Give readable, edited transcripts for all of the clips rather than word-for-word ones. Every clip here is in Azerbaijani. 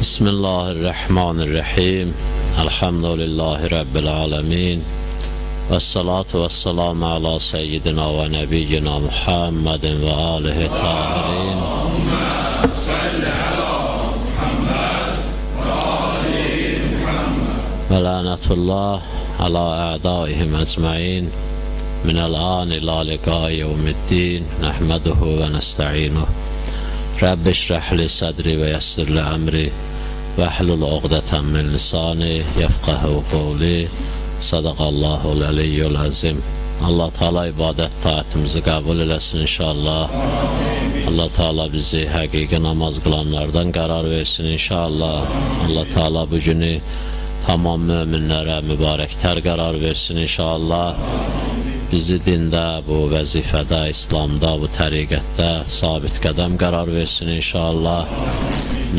Bismillahirrahmanirrahim. Elhamdülillahi Rabbil alemin. Vessalatu vesselamu ala seyyidina ve nebiyyina Muhammedin ve alihi tahirin. Ve lanetullah ala a'daihim ecmain. Minel an ila liqai yevmiddin. Nehmeduhu ve nesta'inuh. Rabbi şrahli sadri ve yassirli amri ve hlul uqdeten min lisani yefqahu qavli. Sadaqallahul aliyyul azim. Allah Teala ibadət taatimizi qəbul eləsin inşallah. Allah Teala bizi həqiqi namaz qılanlardan qərar versin inşallah. Allah Teala bu günü tamam möminlərə mübarəklər qərar versin inşallah. Bizi dində, bu vəzifədə, İslamda, bu təriqətdə sabit qədəm qərar versin inşallah.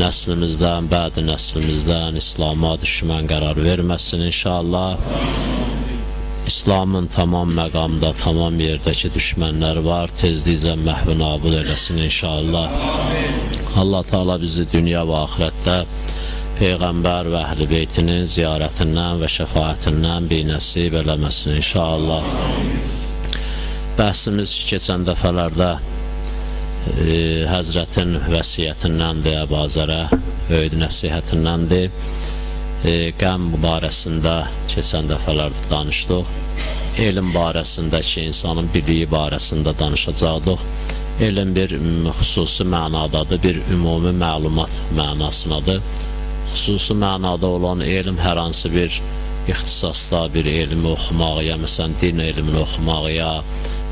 Nəslimizdən, bədi nəslimizdən İslama düşmən qərar verməsin inşallah. İslamın tamam məqamda, tamam yerdəki düşmənlər var, tezliklə məhv nabud eləsin inşallah. Allah Teala bizi dünya və axirətdə Peyğəmbər və Əhl-i Beytinin ziyarətindən və şəfaətindən binəsib eləməsin inşallah. Bəhsimiz keçən dəfələrdə Həzrətin vəsiyyətindəndir, Əbazərə öyüd nəsihətindəndir. Qəm barəsində keçən dəfələrdə danışdıq. Elm barəsindəki insanın biliyi barəsində danışacaqdıq. Elm bir xüsusi mənadadır, bir ümumi məlumat mənasındadır. Xüsusi mənada olan elm hər hansı bir ixtisasda bir elmi oxumaq, ya məsələn din elmini oxumaq, ya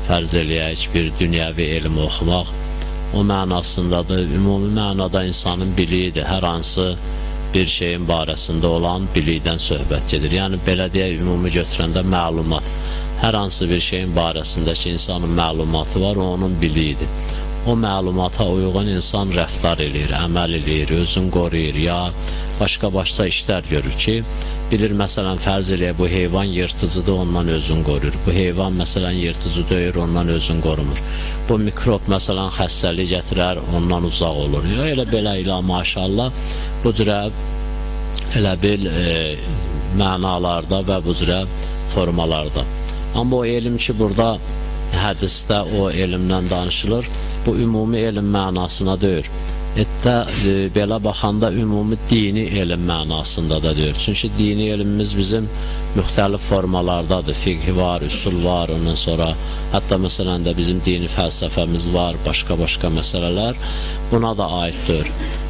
fərz eləyək bir dünyəvi elmi oxumaq, o mənasındadır. Ümumi mənada insanın biliyidir, hər hansı bir şeyin barəsində olan bilikdən söhbət gedir. Yəni belə deyək, ümumi götürəndə məlumat, hər hansı bir şeyin barəsindəki insanın məlumatı var, o onun biliyidir. O məlumata uyğun insan rəftar edir, əməl edir, özünü qoruyur, ya başqa işlər görür ki, bilir, məsələn, fərz eləyək, bu heyvan yırtıcıdır, ondan özünü qoruyur. Bu heyvan, məsələn, yırtıcı döyür, ondan özünü qorumur. Bu mikrob, məsələn, xəstəlik gətirər, ondan uzaq olur. Ya elə belə ilə maşallah, bu cürə elə bil mənalarda və bu cürə formalarda. Amma o elm ki, burada hədisdə o elmdən danışılır, bu ümumi elm mənasına deyir. Hətta belə baxanda ümumi dini elm mənasında da deyir. Çünki dini elmimiz bizim müxtəlif formalardadır. Fiqh var, üsul var, ondan sonra hətta məsələn də bizim dini fəlsəfəmiz var, başqa məsələlər buna da aiddir.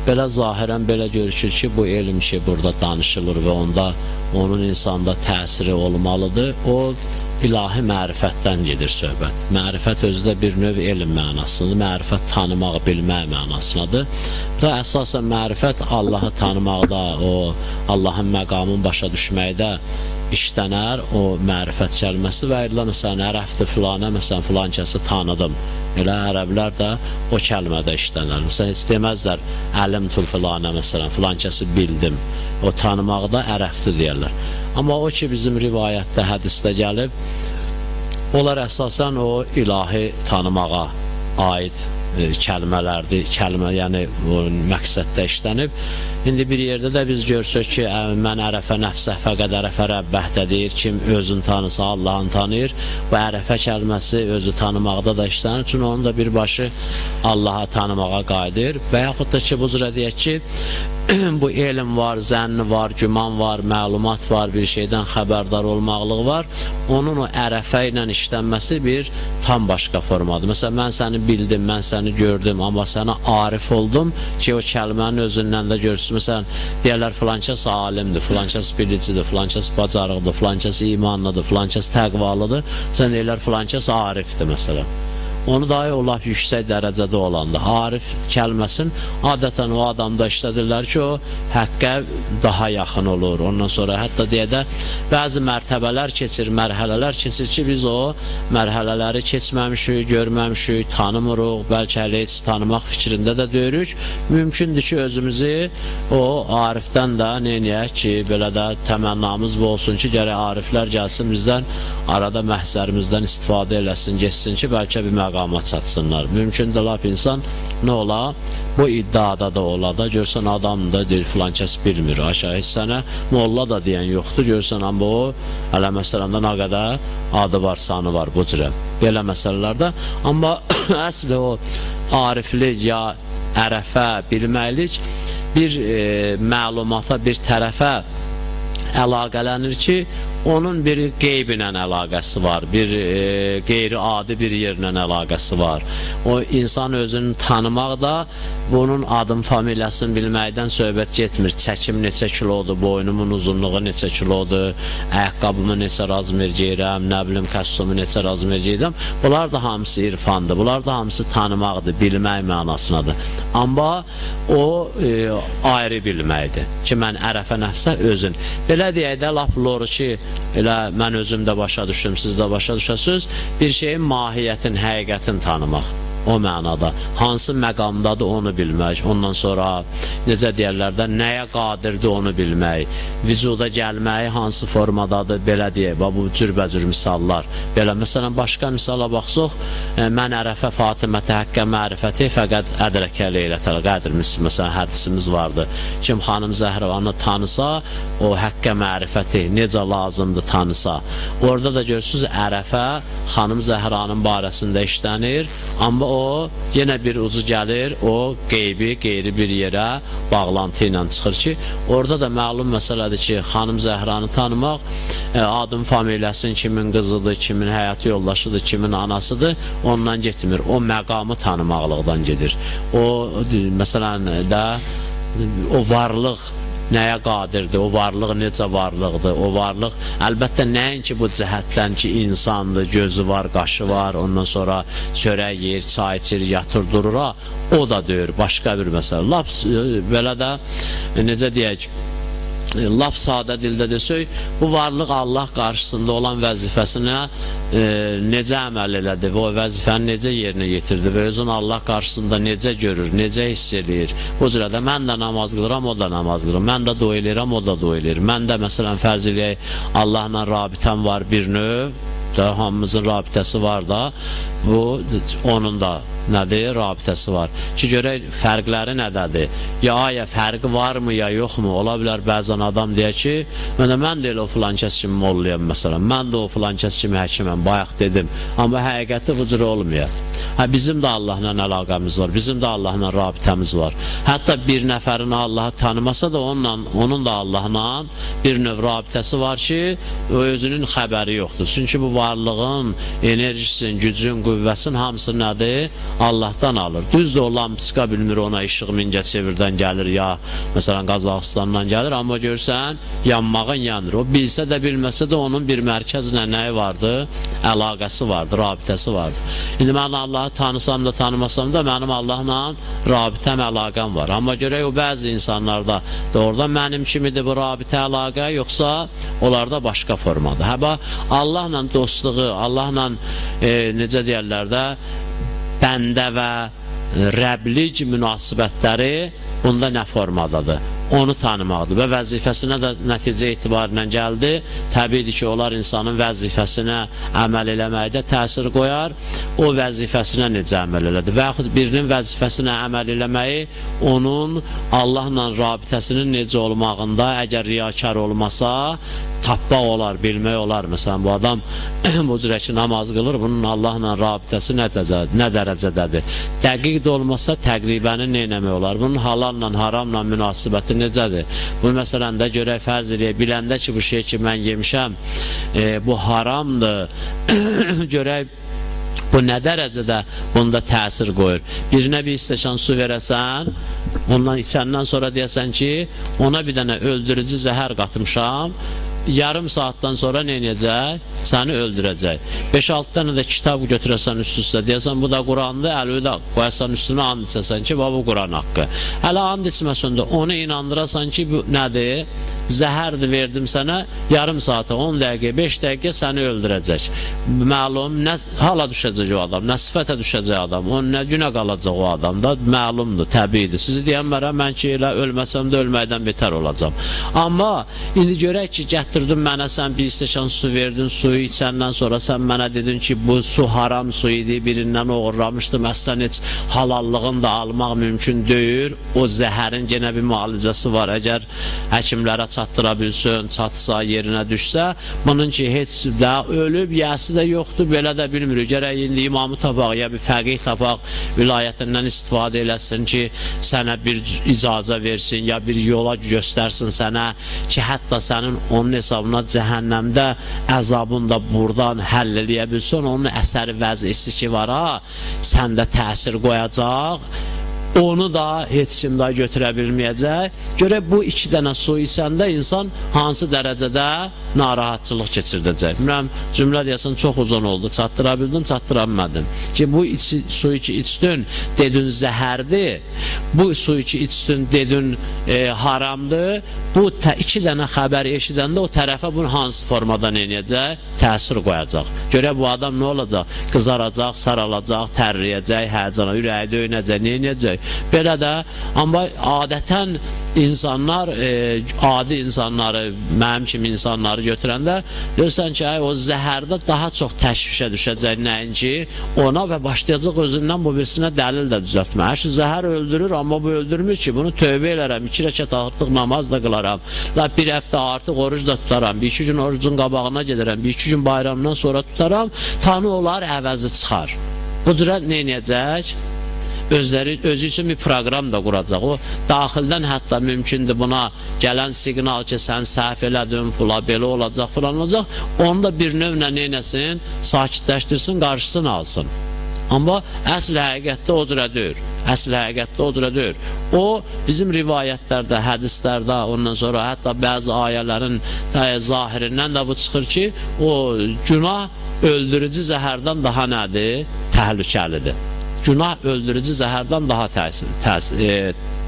Belə zahirən belə görüşür ki, bu elm ki, burada danışılır və onda onun insanda təsiri olmalıdır. O ilahi mərifətdən gedir söhbət. Mərifət özdə bir növ elm mənasındadır. Mərifət tanımaq, bilmək mənasındadır. Bu da əsasən mərifət Allahı tanımaqda, o Allahın məqamını başa düşməkdə işlənər, o mərifət kəlməsi və ilə məsələn, ərəfdir filanə, məsələn, filan kəsi tanıdım. Elə ərəblər də o kəlmədə işlənər. Məsələn, heç deməzlər, əlimtul filanə, məsələn, filan kəsi bildim. O tanımaqda ərəfdir deyərlər. Amma o ki, bizim rivayətdə, hədisdə gəlib, onlar əsasən o ilahi tanımağa aid kəlmələrdir, kəlmə, yəni o məqsəddə işlənib. İndi bir yerdə də biz görsək ki, mən ərəfə nəfsə fəqəd ərəfə rəbbəhdə deyir, kim özünü tanısa Allahını tanıyır. Bu ərəfə kəlməsi özü tanımaqda da işlənir, çünki onun da birbaşı Allaha tanımağa qayıdır. Və yaxud da ki, bu cürə deyək ki, bu elm var, zənni var, güman var, məlumat var, bir şeydən xəbərdar olmaqlıq var. Onun o ərəfə ilə işlənməsi bir tam başqa formadır. Məsələn, mən səni bildim, mən səni gördüm, amma sənə arif oldum ki, o kəlmənin özündən də görürsün. Məsələn, deyərlər, filan kəs alimdir, filan kəs bilicidir, filan kəs bacarıqdır, filan kəs imanlıdır, filan kəs təqvalıdır. Sən deyərlər, filan kəs arifdir, məsələn. Onu dahi o laf yüksək dərəcədə olanda. Arif kəlməsin adətən o adamda işlədirlər ki, o həqqə daha yaxın olur. Ondan sonra hətta deyədə bəzi mərtəbələr keçir, mərhələlər keçir ki, biz o mərhələləri keçməmişik, görməmişik, tanımırıq, bəlkə hələ heç tanımaq fikrində də deyirik. Mümkündür ki, özümüzü o arifdən də neyək ki, belə də təmənnamız bu olsun ki, gərək ariflər gəlsin bizdən, arada məhzərimizdən istifadə eləsin, geçsin ki, bəlkə bir məqam məqama çatsınlar. Mümkündür lap insan nə ola? Bu iddiada da ola da, görsən adam da deyir, filan kəs bilmir. Aşağı heç sənə molla da deyən yoxdur, görsən, amma o, hələ məsələndə nə qədər adı var, sanı var bu cürə. Belə məsələlərdə. Amma əsli o ariflik ya ərəfə, bilməklik bir məlumata, bir tərəfə əlaqələnir ki, onun bir qeyblə əlaqəsi var, bir qeyri-adi bir yerlə əlaqəsi var. O insan özünü tanımaq da bunun adım, familiyasını bilməkdən söhbət getmir. Çəkim neçə kilodur, boynumun uzunluğu neçə kilodur, ayaqqabımı neçə razmer geyirəm, nə bilim, kostyumu neçə razmer geyirəm. Bunlar da hamısı irfandır, bunlar da hamısı tanımaqdır, bilmək mənasınadır. Amma o ayrı bilməkdir ki, mən ərəfə nəfsə özün. Belə deyək də, lap loru ki, elə mən özüm də başa düşdüm, siz də başa düşəsiniz, bir şeyin mahiyyətin, həqiqətin tanımaq. O mənada, hansı məqamdadır onu bilmək, ondan sonra necə deyərlər də, nəyə qadirdir onu bilmək, vücuda gəlməyi hansı formadadır, belə deyək, bu cürbəcür misallar. Belə, məsələn, başqa misala baxsaq, mən ərəfə Fatimətə həqqə mərifəti fəqət ədrəkə leylətəl qədr, məsələn, hədisimiz vardır. Kim xanım Zəhravanı tanısa, o həqqə mərifəti necə lazımdır tanısa. Orada da görürsünüz, ərəfə xanım Zəhranın barəsində işlənir, amma o yenə bir ucu gəlir, o qeybi, qeyri bir yerə bağlantı ilə çıxır ki, orada da məlum məsələdir ki, xanım Zəhranı tanımaq, adım familiyasının kimin qızıdır, kimin həyat yoldaşıdır, kimin anasıdır, ondan getmir. O məqamı tanımaqlıqdan gedir. O, məsələn də, o varlıq nəyə qadirdir, o varlıq necə varlıqdır, o varlıq əlbəttə nəinki bu cəhətdən ki, insandır, gözü var, qaşı var, ondan sonra çörək yeyir, çay içir, yatır, durur, o da deyir, başqa bir məsələ. Lap belə də, necə deyək, lap sadə dildə desək, bu varlıq Allah qarşısında olan vəzifəsinə necə əməl elədi və o vəzifəni necə yerinə yetirdi və özünü Allah qarşısında necə görür, necə hiss edir. Bu cürədə mən də namaz qılıram, o da namaz qılır, mən də dua eləyirəm, o da dua eləyir. Mən də məsələn fərz eləyək, Allahla rabitəm var bir növ, hamımızın rabitəsi var da, bu onun da nədir? Rabitəsi var. Ki, görək, fərqləri nədədir? Ya fərqi varmı, ya yoxmu? Ola bilər, bəzən adam deyək ki, mən də elə o filan kəs kimi molluyam, məsələn, mən də o filan kəs kimi həkiməm, bayaq dedim, amma həqiqəti bu cür olmuyor. Bizim də Allahla əlaqəmiz var, bizim də Allahla rabitəmiz var. Hətta bir nəfərin Allahı tanımasa da onun da Allahla bir növ rabitəsi var ki, özünün xəbəri yoxdur. Çünki bu varlığın, enerjisin, gücün, qüvvəsin hamısı nədir? Allahdan alır. Düzdür, o lampiska bilmir, ona işıq Mingəçevirdən gəlir, ya məsələn Qazaxıstandan gəlir, amma görsən, yanmağın yanır. O bilsə də bilməsə də onun bir mərkəzlə nəyi vardır? Əlaqəsi vardır, rabitəsi vardır. İndi mən Allahı tanısam da, tanımasam da mənim Allahla rabitəm, əlaqəm var. Amma görək, o bəzi insanlarda doğrudan mənim kimidir bu rabitə, əlaqə, yoxsa onlarda başqa formadır. Həbə Allahla dostluğu, Allahla necə deyərlər də, bəndə və rəblik münasibətləri bunda nə formadadır? Onu tanımaqdır və vəzifəsinə də nəticə etibarıyla gəldi. Təbiidir ki, onlar insanın vəzifəsinə əməl eləməkdə təsir qoyar, o vəzifəsinə necə əməl elədi və yaxud birinin vəzifəsinə əməl eləməyi onun Allahla rabitəsinin necə olmağında, əgər riyakar olmasa, tapmaq olar, bilmək olar. Məsələn, bu adam bu cürə ki, namaz qılır, bunun Allahla rabitəsi nə dərəcədədir? Dəqiq də olmasa, təqribəni nə eləmək olar? Bunun halalla, haramla münasibəti necədir? Bu məsələn də görək, fərz eləyək, biləndə ki, bu şey ki, mən yemişəm, bu haramdır, görək, bu nə dərəcədə bunda təsir qoyur? Birinə bir stəkan su verəsən, ondan içəndən sonra deyəsən ki, ona bir dənə öldürücü zəhər qatmışam, yarım saatdan sonra nə edəcək? Səni öldürəcək. 5-6 dənə də kitab götürəsən üst-üstə, deyəsən, bu da Qurandır, əli də qoyasan üstünə and içəsən ki, bu Quran haqqı. Hələ and içməsində onu inandırasan ki, bu nədir? Zəhərdir, verdim sənə, yarım saata, 10 dəqiqə, 5 dəqiqə səni öldürəcək. Məlum, nə hala düşəcək o adam, nə sifətə düşəcək adam, o nə günə qalacaq o adam da, məlumdur, təbiidir. Sizi deyən mənə, mən ki, elə ölməsəm də ölməkdən betər olacam. Amma indi görək ki, götürdün mənə sən bir stəkan su verdin, suyu içəndən sonra sən mənə dedin ki, bu su haram su idi, birindən uğurlamışdım, əslən heç halallığını da almaq mümkün deyil, o zəhərin genə bir müalicəsi var, əgər həkimlərə çatdıra bilsin, çatsa, yerinə düşsə, bunun ki, heç də ölüb, yəsi də yoxdur, belə də bilmirik, gərək indi imamı tapaq, ya bir fəqih tapaq, vilayətindən istifadə eləsin ki, sənə bir icazə versin, ya bir yola göstərsin sənə ki, hətta sənin onun hesabına cəhənnəmdə əzabını da buradan həll eləyə bilsin, onun əsəri vəzisi ki var ha, səndə təsir qoyacaq, onu da heç kim daha götürə bilməyəcək. Görə bu iki dənə su içəndə insan hansı dərəcədə narahatçılıq keçirdəcək. Bilmirəm, cümlə deyəsən çox uzun oldu, çatdıra bildim, çatdıra bilmədim. Ki bu suyu ki içdin, dedin zəhərdir, bu suyu ki içdin, dedin haramdır, bu iki dənə xəbər eşidəndə o tərəfə bunu hansı formadan eləyəcək? Təsir qoyacaq. Görə bu adam nə olacaq? Qızaracaq, saralacaq, tərləyəcək, həyəcana, ürəyi döynəcək, nə eləyəcək? Belə də, amma adətən insanlar, adi insanları, mənim kimi insanları götürəndə görürsən ki, o zəhərdə daha çox təşvişə düşəcək nəinki ona və başlayacaq özündən bu birisinə dəlil də düzəltmə. Hər şey zəhər öldürür, amma bu öldürmür ki, bunu tövbə elərəm, 2 rəkət artıq namaz da qılaram, bir həftə artıq oruc da tutaram, 1-2 gün orucun qabağına gedirəm, 1-2 gün bayramdan sonra tutaram, tanı olar, əvəzi çıxar. Bu cürə nə edəcək? Özü üçün bir proqram da quracaq. O, daxildən hətta mümkündür buna gələn siqnal ki, sən səhv elədin, belə olacaq, filan olacaq. Onu da bir növlə neynəsin, sakitləşdirsin, qarşısını alsın. Amma əsl həqiqətdə o cürə deyir. Əsl həqiqətdə o cürə deyir. O, bizim rivayətlərdə, hədislərdə, ondan sonra hətta bəzi ayələrin zahirindən də bu çıxır ki, o günah öldürücü zəhərdən daha nədir? Təhlükəlidir. Günah öldürücü zəhərdən daha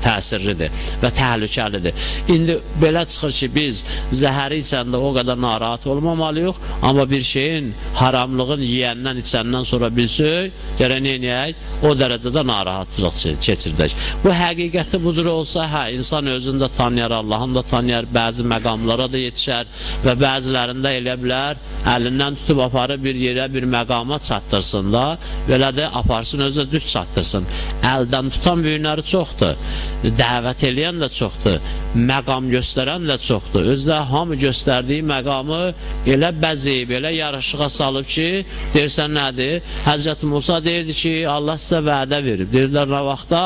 təsirlidir və təhlükəlidir. İndi belə çıxır ki, biz zəhəri içəndə o qədər narahat olmamalıyıq, amma bir şeyin haramlığın yiyəndən, içəndən sonra bilsək, gərək neyək? O dərəcədə narahatçılıq keçirdək. Bu həqiqəti bu cür olsa, insan özünü də tanıyar, Allahını da tanıyar, bəzi məqamlara da yetişər və bəzilərində elə bilər, əlindən tutub aparı bir yerə, bir məqama çatdırsın da, belə də aparsın, özü düz çatdırsın. Əldən tutan büyünləri çoxdur. Dəvət eləyən də çoxdur, məqam göstərən də çoxdur. Özdə hamı göstərdiyi məqamı elə bəzəyib, elə yarışığa salıb ki, deyirsən nədir? Həzrət Musa deyirdi ki, Allah sizə vədə verib. Deyirlər nə vaxtda?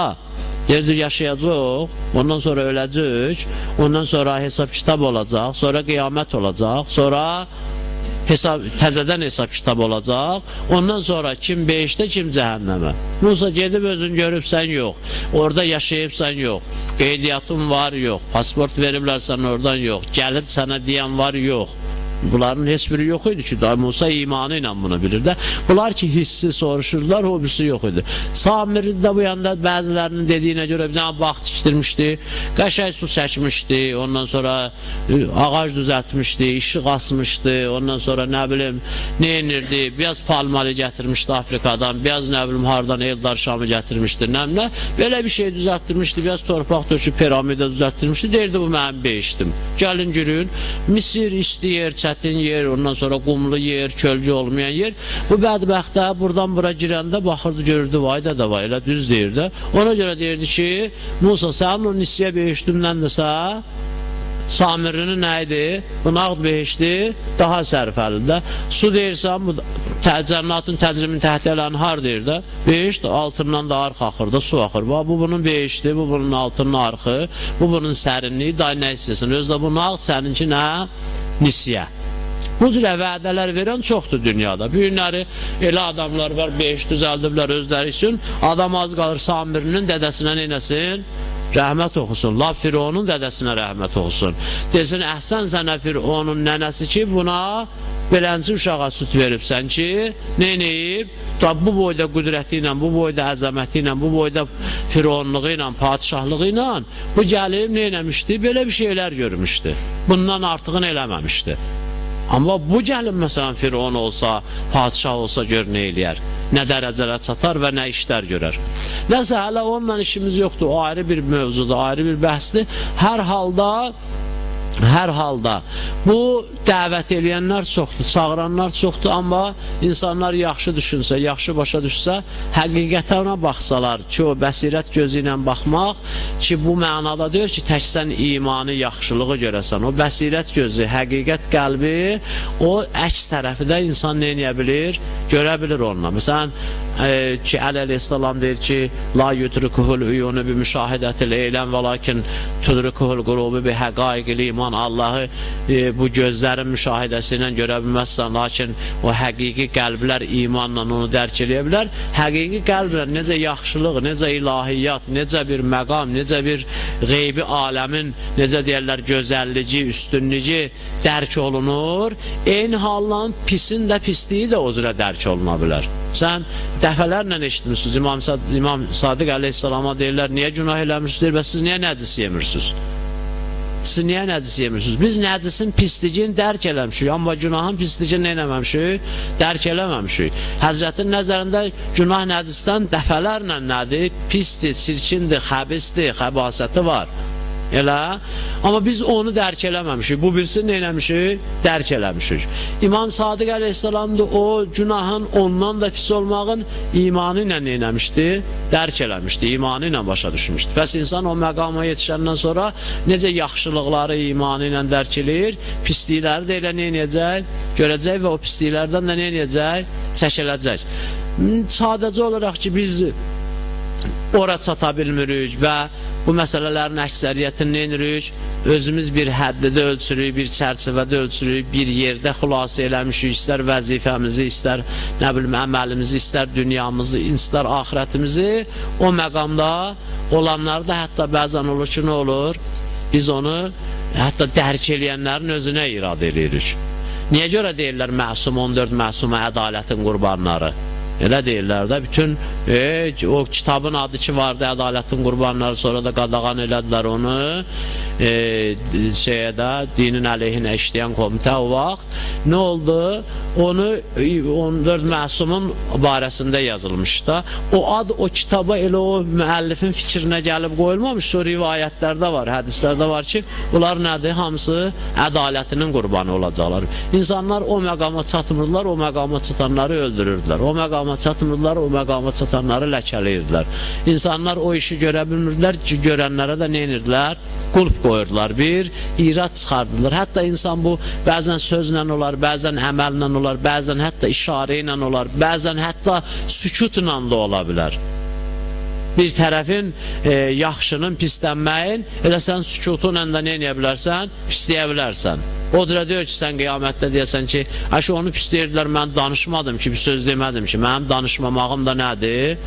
Deyirdi yaşayacaq, ondan sonra öləcək, ondan sonra hesab kitab olacaq, sonra qiyamət olacaq, sonra təzədən hesab kitab olacaq, ondan sonra kim behişdə, kim cəhənnəmə. Musa gedib özün görübsən, yox, orada yaşayıbsan, yox, qeydiyyatın var, yox, pasport veriblərsən oradan, yox, gəlib sənə deyən var, yox. Bunların heç biri yox idi ki, Musa imanı ilə bunu bilir də. Bunlar ki, hissi soruşurlar, o birisi yox idi. Samirin də bu yanda bəzilərinin dediyinə görə bir dənə bağ tikdirmişdi, qəşəng su çəkmişdi, ondan sonra ağac düzəltmişdi, işıq asmışdı, ondan sonra nə bilim, nə inirdi, biraz palmalı gətirmişdi Afrikadan, biraz nə bilim, hardan Eldar Şamı gətirmişdi, nə, belə bir şey düzəltdirmişdi, biraz torpaq töküb piramida düzəltdirmişdi, deyirdi, bu mənim beyişdim. Gəlin görün, Misir istəyir, çətin yer, ondan sonra qumlu yer, kölgə olmayan yer. Bu bədbəxtə buradan bura girəndə baxırdı, görürdü, vay da da vay, elə düz deyirdi. Ona görə deyirdi ki, Musa, sənin o Nisyə behişdimləndəsə, Samirinin nə idi? Bu nağd behişdi, daha sərfəlidir. Su deyirsən, bu cənnatın təcrimin təhtələn har deyir də, behiş altından da arx axır da, su axır. Bu bunun behişdi, bu bunun altının arxı, bu bunun sərinliyi, da nə istəsin. Özdə bu nağd səninki nə? Nisyə. Bu cürə vədələr verən çoxdur dünyada. Bu günləri elə adamlar var, behiş düzəldiblər özləri üçün. Adam az qalır Samirinin dədəsinə neynəsin? Rəhmət oxusun. La Fironun dədəsinə rəhmət oxusun. Desin, əhsən sənə Fironun nənəsi ki, buna belənci uşağa süt veribsən ki, neynəyib? Bu boyda qüdrəti ilə, bu boyda əzəməti ilə, bu boyda Fironluğu ilə, padişahlığı ilə bu gəlib neynəmişdi? Belə bir şeylər görmüşdü. Bundan artığını eləməmişdi. Amma bu gəlin məsələn Firon olsa, padişah olsa gör nə eləyər, nə dərəcələr çatar və nə işlər görər. Nəsə hələ onunla işimiz yoxdur, o ayrı bir mövzudur, ayrı bir bəhsdir. Hər halda Hər halda bu dəvət eləyənlər çoxdur, çağıranlar çoxdur, amma insanlar yaxşı düşünsə, yaxşı başa düşsə, həqiqətə ona baxsalar ki, o bəsirət gözü ilə baxmaq ki, bu mənada deyir ki, tək sən imanı, yaxşılığı görəsən, o bəsirət gözü, həqiqət qəlbi, o əks tərəfi də insan neyə bilir? Görə bilir onunla. Məsələn, ki, Əli əleyhissalam deyir ki, la yudrikuhul uyunu bi müşahidətil eyləm və lakin tudrikuhul qulubu bi həqaiqil iman. Allahı bu gözlərin müşahidəsi ilə görə bilməzsən, lakin o həqiqi qəlblər imanla onu dərk edə bilər. Həqiqi qəlblər necə yaxşılıq, necə ilahiyyat, necə bir məqam, necə bir qeybi aləmin, necə deyərlər, gözəllici, üstünlüci dərk olunur. Eyni hallan pisin də pisliyi də o cürə dərk oluna bilər. Sən dəfələrlə eşitmişsiniz, İmam Sadiq əleyhissalama deyirlər, niyə günah eləmişsiniz, və siz niyə nəcis yemirsiniz? Siz niyə nəcis yemirsiniz? Biz nəcisin pisligini dərk eləmişik, amma günahın pisligini eləməmişik, dərk eləməmişik. Həzrətin nəzərində günah nəcisdən dəfələrlə nədir? Pisdir, çirkindir, xəbisdir, xəbasəti var. Elə, amma biz onu dərk eləməmişik, bu birisini eləmişik, dərk eləmişik. İmam Sadiq əleyhissalam da o günahın ondan da pis olmağın imanı ilə eləmişdi, dərk eləmişdi, imanı ilə başa düşmüşdü. Bəs insan o məqama yetişəndən sonra necə yaxşılıqları imanı ilə dərk eləyir, pislikləri də elə eləyəcək, görəcək və o pisliklərdən də eləyəcək, çəkiləcək. Sadəcə olaraq ki, biz ora çata bilmirik və bu məsələlərin əksəriyyətini eləyirik, özümüz bir həddidə ölçürük, bir çərçivədə ölçürük, bir yerdə xülasə eləmişik, istər vəzifəmizi, istər nə bilim əməlimizi, istər dünyamızı, istər axirətimizi, o məqamda olanlarda hətta bəzən olur ki, nə olur? Biz onu hətta dərk eləyənlərin özünə irad eləyirik. Niyə görə deyirlər məsum 14 məsuma ədalətin qurbanları? Elə deyirlər də, bütün o kitabın adı ki vardı, ədalətin qurbanları, sonra da qadağan elədilər onu dinin əleyhinə işləyən komitə o vaxt. Nə oldu? Onu 14 məsumun barəsində yazılmış da. O ad o kitaba elə o müəllifin fikrinə gəlib qoyulmamış, o rivayətlərdə var, hədislərdə var ki, bunlar nədir? Hamısı ədalətinin qurbanı olacaqlar. İnsanlar o məqama çatmırlar, o məqama çatanları öldürürdülər. O məqama çatmırlar, o məqama çatanları ləkələyirdilər. İnsanlar o işi görə bilmirdilər ki, görənlərə də nə edirdilər? Qulp qoyurdular, bir irad çıxardılar. Hətta insan bu bəzən sözlə olar, bəzən əməllə olar, bəzən hətta işarə ilə olar, bəzən hətta sükutla da ola bilər. Bir tərəfin yaxşının pislənməyin, elə sən sükutuna da nə edə bilərsən? Pisləyə bilərsən. O cürə deyir ki, sən qiyamətdə deyəsən ki, onu pisləyirdilər, mən danışmadım ki, bir söz demədim ki, mənim danışmamağım da nədir?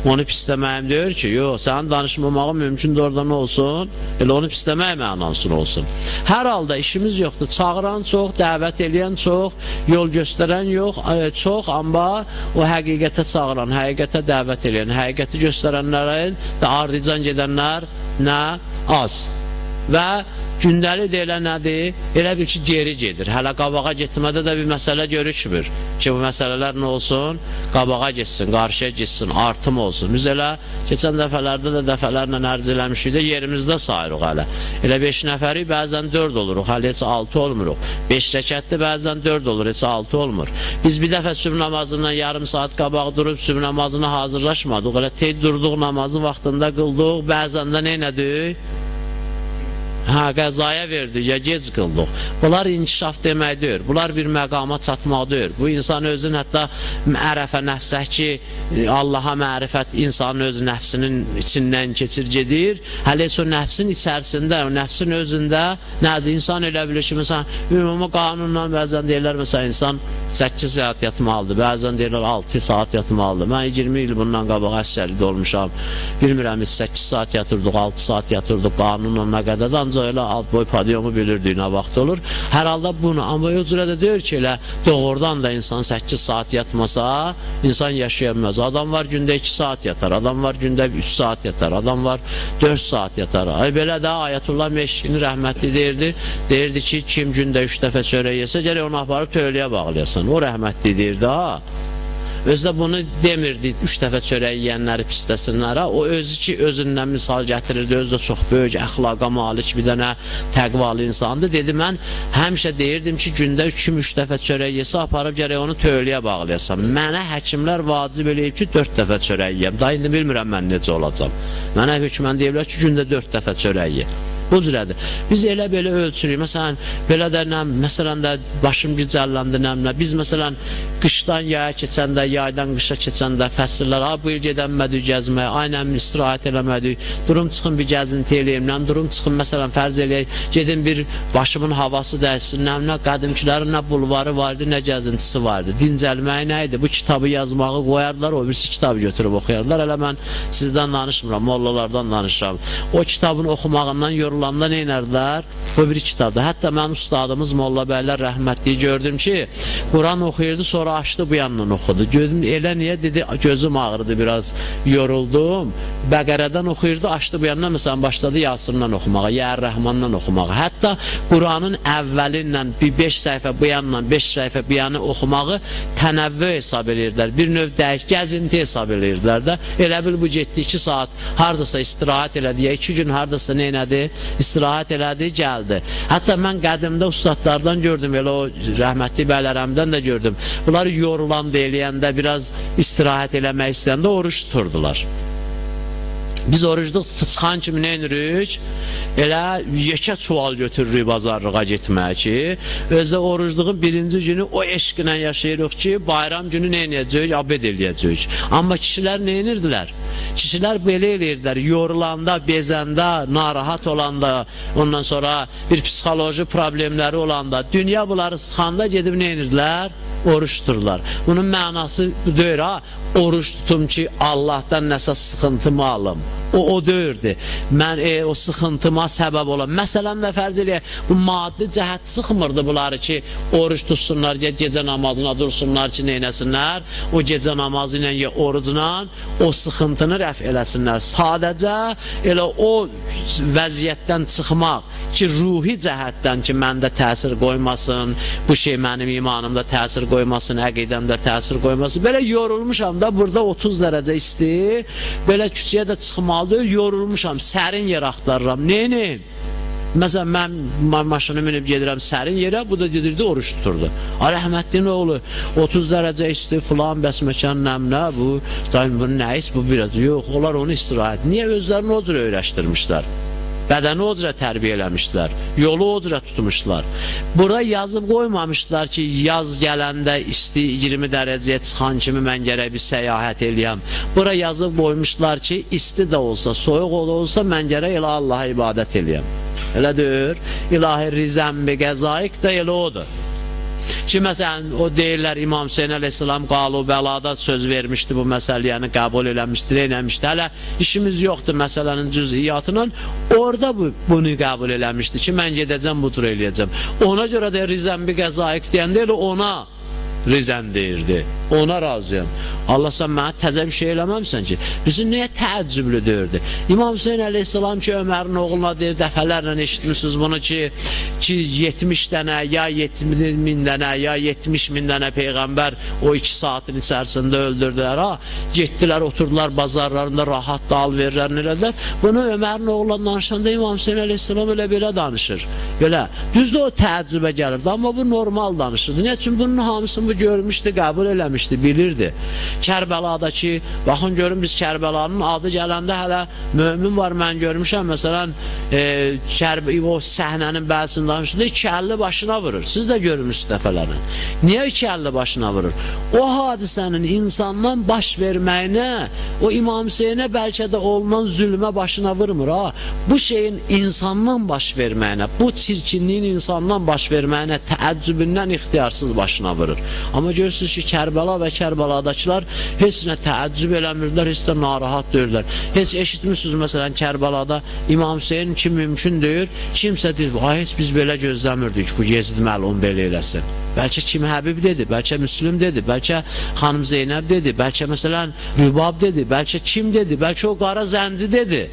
Onu pisləməyim deyir ki, yox, sənin danışmamağın mümkündür orada nə olsun? Elə onu pisləmək mənasını olsun. Hər halda işimiz yoxdur. Çağıran çox, dəvət eləyən çox, yol göstərən yox, çox, amma o həqiqətə çağıran, həqiqətə dəvət eləyən, həqiqəti göstərənlərin də ardıcan gedənlər nə? Az. Və gündəlik deyilən nədir? Elə bir ki, geri gedir. Hələ qabağa getmədə də bir məsələ görükmür ki, bu məsələlər nə olsun? Qabağa getsin, qarşıya getsin, artım olsun. Biz elə keçən dəfələrdə də dəfələrlə ərz eləmişik də yerimizdə sayırıq hələ. Elə 5 nəfəri bəzən 4 oluruq, hələ heç 6 olmuruq. 5 rəkətli bəzən 4 olur, heç 6 olmur. Biz bir dəfə sübh namazından yarım saat qabaq durub sübh namazına hazırlaşmadıq. Elə tez durduq, namazı vaxtında qıldıq, bəzən də nə elədik? Qəzaya verdik, ya gec qıldıq. Bunlar inkişaf demək deyir. Bunlar bir məqama çatmaq deyir. Bu insan özün hətta ərəfə nəfsə ki, Allaha mərifət insanın öz nəfsinin içindən keçir gedir. Hələ o nəfsin içərisində, o nəfsin özündə nədir? İnsan elə bilir ki, məsələn, ümumi qanunla bəzən deyirlər, məsələn, insan 8 saat yatmalıdır, bəzən deyirlər 6 saat yatmalıdır. Mən 20 il bundan qabaq əsgərlikdə olmuşam. Bilmirəm, biz 8 saat yatırdıq, 6 saat yatırdıq, qanunla nə qədər də ancaq elə alt boy padiyomu bilirdik, nə vaxt olur. Hər halda bunu, amma o cürə də deyir ki, elə doğrudan da insan 8 saat yatmasa, insan yaşaya bilməz. Adam var gündə 2 saat yatar, adam var gündə 3 saat yatar, adam var 4 saat yatar. Ay belə də Ayətullah Meşkini rəhmətli deyirdi ki, kim gündə 3 dəfə çörək yesə, gərək onu aparıb tövləyə bağlayasan. O rəhmətli deyirdi, ha. Özü də bunu demirdi 3 dəfə çörək yeyənləri pisləsinlər. O özü ki, özündən misal gətirirdi. Özü də çox böyük əxlaqa malik bir dənə təqvalı insandı. Dedi, mən həmişə deyirdim ki, gündə 2-3 dəfə çörək yesə, aparıb gərək onu tövləyə bağlayasam. Mənə həkimlər vacib eləyib ki, 4 dəfə çörək yeyəm. Daha indi bilmirəm mən necə olacam. Mənə hökmən deyirlər ki, gündə 4 dəfə çörək ye. Bu cürədir. Biz elə belə ölçürük. Məsələn, belə də məsələn də başım gicəlləndi nəmlə. Biz məsələn qışdan yaya keçəndə, yaydan qışa keçəndə fəsillər, bu il gedənmədik gəzməyə, aynən istirahət eləmədik, durum çıxın bir gəzinti eləyim, durum çıxın məsələn fərz eləyək, gedin bir başımın havası dəyişsin, nə qədimkilərin nə bulvarı vardı, nə gəzintisi vardı. Dincəlmək nə idi? Bu kitabı yazmağı qoyardılar, o birisi kitabı götürüb oxuyardılar. Elə mən sizdən danışmıram, mollalardan danışıram. O kitabın oxumağından yorulanda nə inərdilər? Bu bir kitabdır. Hətta mən ustadımız Molla bəylər rəhmətliyi gördüm ki, Quran oxuyurdu, sonra açdı bu yandan oxudu. Gördüm, elə niyə? Dedi, gözüm ağrıdı, biraz yoruldum. Bəqərədən oxuyurdu, açdı bu yandan, məsələn, başladı Yasirdən oxumağa, Yər-Rəhmandan oxumağa. Hətta Quranın əvvəlinlə bir 5 səhifə bu yandan, 5 səhifə bu yanı oxumağı tənəvvü hesab edirdilər. Bir növ dəyik, gəzinti hesab edirdilər də. Elə bil bu getdi 2 saat, haradasa istirahət elədi, ya 2 gün haradasa nə elədi? İstirahət elədi, gəldi. Hətta mən qədimdə ustadlardan gördüm, elə o rəhmətli bəylərəmdən də gördüm. Bunlar yorulan eləyəndə, biraz istirahət eləmək istəyəndə oruç tuturdular. Biz orucluq çıxan kimi nə edirik? Elə yekə çuval götürürük bazarlığa getmək ki, özdə orucluğun birinci günü o eşqlə yaşayırıq ki, bayram günü nə edəcək? Abed eləyəcək. Amma kişilər nə edirdilər? Kişilər belə edirdilər, yorulanda, bezəndə, narahat olanda, ondan sonra bir psixoloji problemləri olanda, dünya bunları sıxanda gedib nə edirdilər? Oruç tuturlar. Bunun mənası deyir, oruç tutum ki, Allahdan nəsə sıxıntımı alım. O deyirdi. Mən o sıxıntıma səbəb olan. Məsələn də fərz eləyək, bu maddi cəhət sıxmırdı bunları ki, oruç tutsunlar, gecə namazına dursunlar ki, neynəsinlər? O gecə namazı ilə, ya orucla o sıxıntını rəf eləsinlər. Sadəcə elə o vəziyyətdən çıxmaq ki, ruhi cəhətdən ki, məndə təsir qoymasın, bu şey mənim imanımda təsir qoymasın, əqidəmdə təsir qoymasın. Belə yorulmuşam da, burada 30 dərəcə isti, belə küçəyə də çıxmalıdır, yorulmuşam, sərin yer axtarıram, neyim? Məsələn, mən maşını minib gedirəm sərin yerə, bu da gedirdi, oruç tuturdu. Rəhmətlinin oğlu, 30 dərəcə isti, filan, bəsməkan, nəmlə, bu, bunun nəyiz, bu biraz, yox, onlar onu istirahət. Niyə özlərini o cürə öyrəşdirmişlər? Bədəni o cürə tərbiyə eləmişdilər, yolu o cürə tutmuşlar. Bura yazıb qoymamışlar ki, yaz gələndə isti 20 dərəcəyə çıxan kimi mən gərək bir səyahət eləyəm. Bura yazıb qoymuşlar ki, isti də olsa, soyuq da olsa, mən gərək elə Allaha ibadət eləyəm. Elə deyir, ilahi rizəmbi qəzaik də elə odur. Ki, məsələn, o deyirlər, İmam Hüseyin əleyhissalam qalub-bəlada söz vermişdi, bu məsələni qəbul eləmişdir, eləmişdir. Hələ işimiz yoxdur məsələnin cüz'iyyatının, orada bunu qəbul eləmişdi ki, mən gedəcəm, bu cür eləyəcəm. Ona görə də rizəmbi qəzaik deyəndə elə ona rizən deyirdi, ona razıyam. Allah sən mənə təzə bir şey eləməmsən ki, bizim nəyə təəccüblü deyirdi. İmam Hüseyin əleyhissalam ki, Ömərin oğluna deyir, dəfələrlə eşitmişsiniz bunu ki 70 dənə, ya 70 min dənə, ya 70 min dənə Peyğəmbər o 2 saatin içərisində öldürdülər. Getdilər, oturdular bazarlarında, rahat da al verirlər, elədilər. Bunu Ömərin oğluna danışanda İmam Hüseyin əleyhissalam belə danışır. Belə, düzdür o təəccübə gəlirdi, amma bu normal danışırdı. Niyə? Çünki bunun hamısını bu görmüşdü, qəbul eləmişdi, bilirdi. Kərbələdəki, baxın görün biz Kərbəlanın adı gələndə hələ mömin var, mən görmüşəm, məsələn, o səhnənin bəzisini danışında 2 əlli başına vurur. Siz də görmüşsünüz dəfələrlə. Niyə 2 əlli başına vurur? O hadisənin insandan baş verməyinə, o İmam Hüseyinə bəlkə də olunan zülmə başına vurmur. Bu şeyin insandan baş verməyinə, bu çirkinliyin insandan baş verməyinə təəccübündən ixtiyarsız başına vurur. Amma görürsünüz ki, Kərbəla və Kərbəladakılar heç nə təəccüb eləmirdilər, heç də narahat deyirlər. Heç eşitmişsiniz, məsələn, Kərbəlada İmam Hüseyin ki, mümkün deyir, kimsə deyir, heç biz belə gözləmirdik ki, bu Yezid məlun belə eləsin. Bəlkə Kim Həbib dedi, bəlkə Müslüm dedi, bəlkə xanım Zeynəb dedi, bəlkə məsələn Rübab dedi, bəlkə kim dedi, bəlkə o qara zənci dedi.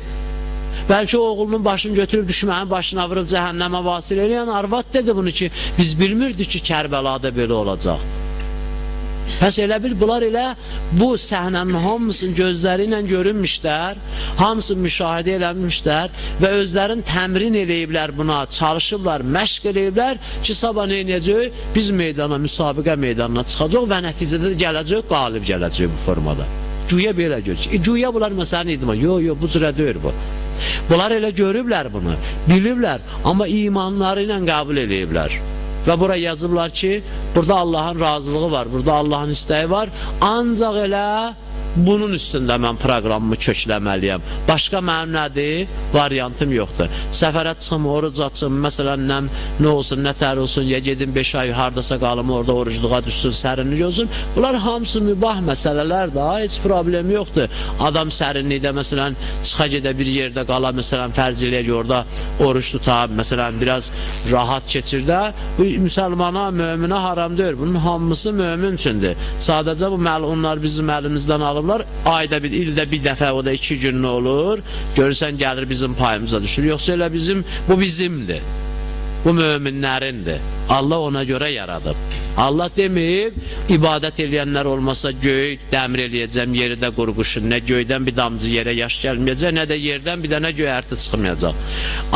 Bəlkə oğlunun başını götürüb düşmənin başına vurub cəhənnəmə vasil eləyən arvad dedi bunu ki, biz bilmirdik ki, Kərbəlada belə olacaq. Pəs elə bil, bunlar elə bu səhnənin hamısını gözləri ilə görünmüşlər, hamısını müşahidə eləmişlər və özlərin təmrin eləyiblər buna, çalışıblar, məşq eləyiblər ki, sabah nə edəcək? Biz meydana, müsabiqə meydanına çıxacaq və nəticədə gələcək, qalib gələcək bu formada. Güya belə görəcək. Güya bunlar məsələn idman. Yox, bu cürə deyir bu. Bunlar elə görüblər bunu, biliblər, amma imanları ilə qəbul eləyiblər. Və bura yazıblar ki, burada Allahın razılığı var, burada Allahın istəyi var, ancaq elə bunun üstündə mən proqramımı kökləməliyəm. Başqa mənim nədir? Variantım yoxdur. Səfərə çıxım, oruc açım, məsələn, nə olsun, nə tər olsun, ya gedim 5 ay hardasa qalım, orada orucluğa düşsün, sərinlik olsun. Bunlar hamısı mübah məsələlər də, heç problem yoxdur. Adam sərinlikdə, məsələn, çıxa gedə bir yerdə qala, məsələn, fərz eləyək, orada oruç tutab, məsələn, biraz rahat keçir də, bu müsəlmana, möminə haram deyil. Bunun hamısı mömin üçündür. Sadəcə bu məlunlar bizim əlimizdən alıb, ayda bir, ildə bir dəfə, o da 2 gün nə olur, görürsən gəlir bizim payımıza düşür, yoxsa elə bu bizimdir, bu möminlərindir, Allah ona görə yaradıb. Allah deməyib, ibadət eləyənlər olmasa göy dəmir eləyəcəm, yeri də qurquşun, nə göydən bir damcı yerə yaş gəlməyəcək, nə də yerdən bir dənə göyərti çıxmayacaq.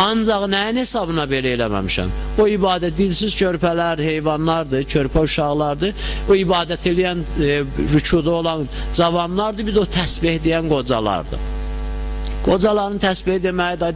Ancaq nəyin hesabına belə eləməmişəm? O ibadət dilsiz körpələr, heyvanlardır, körpə uşaqlardır, o ibadət eləyən, rükuda olan cavanlardır, bir də o təsbih deyən qocalardır. Qocaların təsbih deməyi də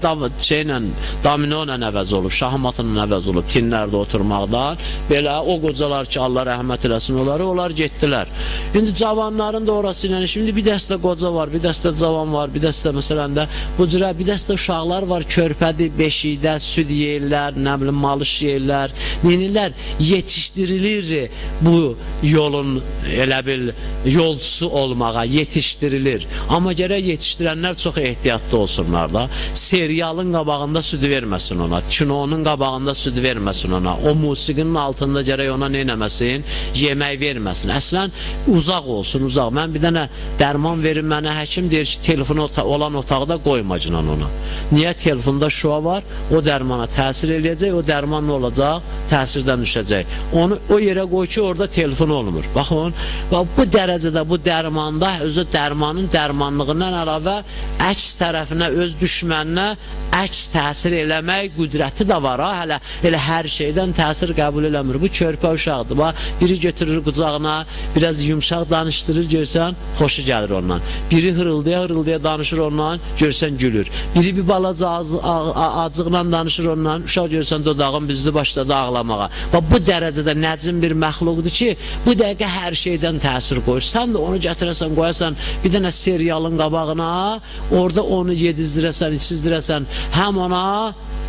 domino ilə əvəz olub, şahmatla əvəz olub, tinlərdə oturmaqdan. Belə o qocalar ki, Allah rəhmət eləsin onları, onlar getdilər. İndi cavanların da orası ilə, şimdi bir dəstə qoca var, bir dəstə cavan var, bir dəstə məsələn də bu cürə, bir dəstə uşaqlar var, körpədir, beşikdə, süd yeyirlər, nə bilim, malış yeyirlər, neyirlər, yetişdirilir bu yolun, elə bil, yolcusu olmağa, yetişdirilir. Amma gərək yetişdirənlər çox ehtiyatlı olsunlar da, serialın qabağında südü verməsin ona, kinonun qabağında südü verməsin ona, o musiqinin altında gərək ona neynəməsin, yemək verməsin, əslən uzaq olsun, uzaq. Mən bir dənə dərman verim, mənə həkim deyir ki, telefonu olan otaqda qoymacın ona. Niyə? Telefonda şua var, o dərmana təsir eləyəcək, o dərman nə olacaq? Təsirdən düşəcək. Onu o yerə qoy ki, orada telefon olmur. Baxın, bu dərəcədə bu dərmanda, özü dərmanın dərmanlığından əlavə əks tərəfinə, öz düşməninə əks təsir eləmək qüdrəti də var, hələ elə hər şeydən təsir qəbul eləmir. Bu körpə uşaqdır, biri götürür qucağına, biraz yumşaq danışdırır, görsən, xoşu gəlir ondan. Biri hırıldaya danışır ondan, görsən, gülür. Biri bir balaca acıqla danışır ondan, uşaq görsən, dodağın bizli başladı ağlamağa. Bu dərəcədə nəcim bir məxluqdur ki, bu dəqiqə hər şeydən təsir qoyur. Sən də onu gətirəsən, qoyasan bir dənə serialın qabağına, orada onu yedizdirəsən, içizdirəsən, həm ona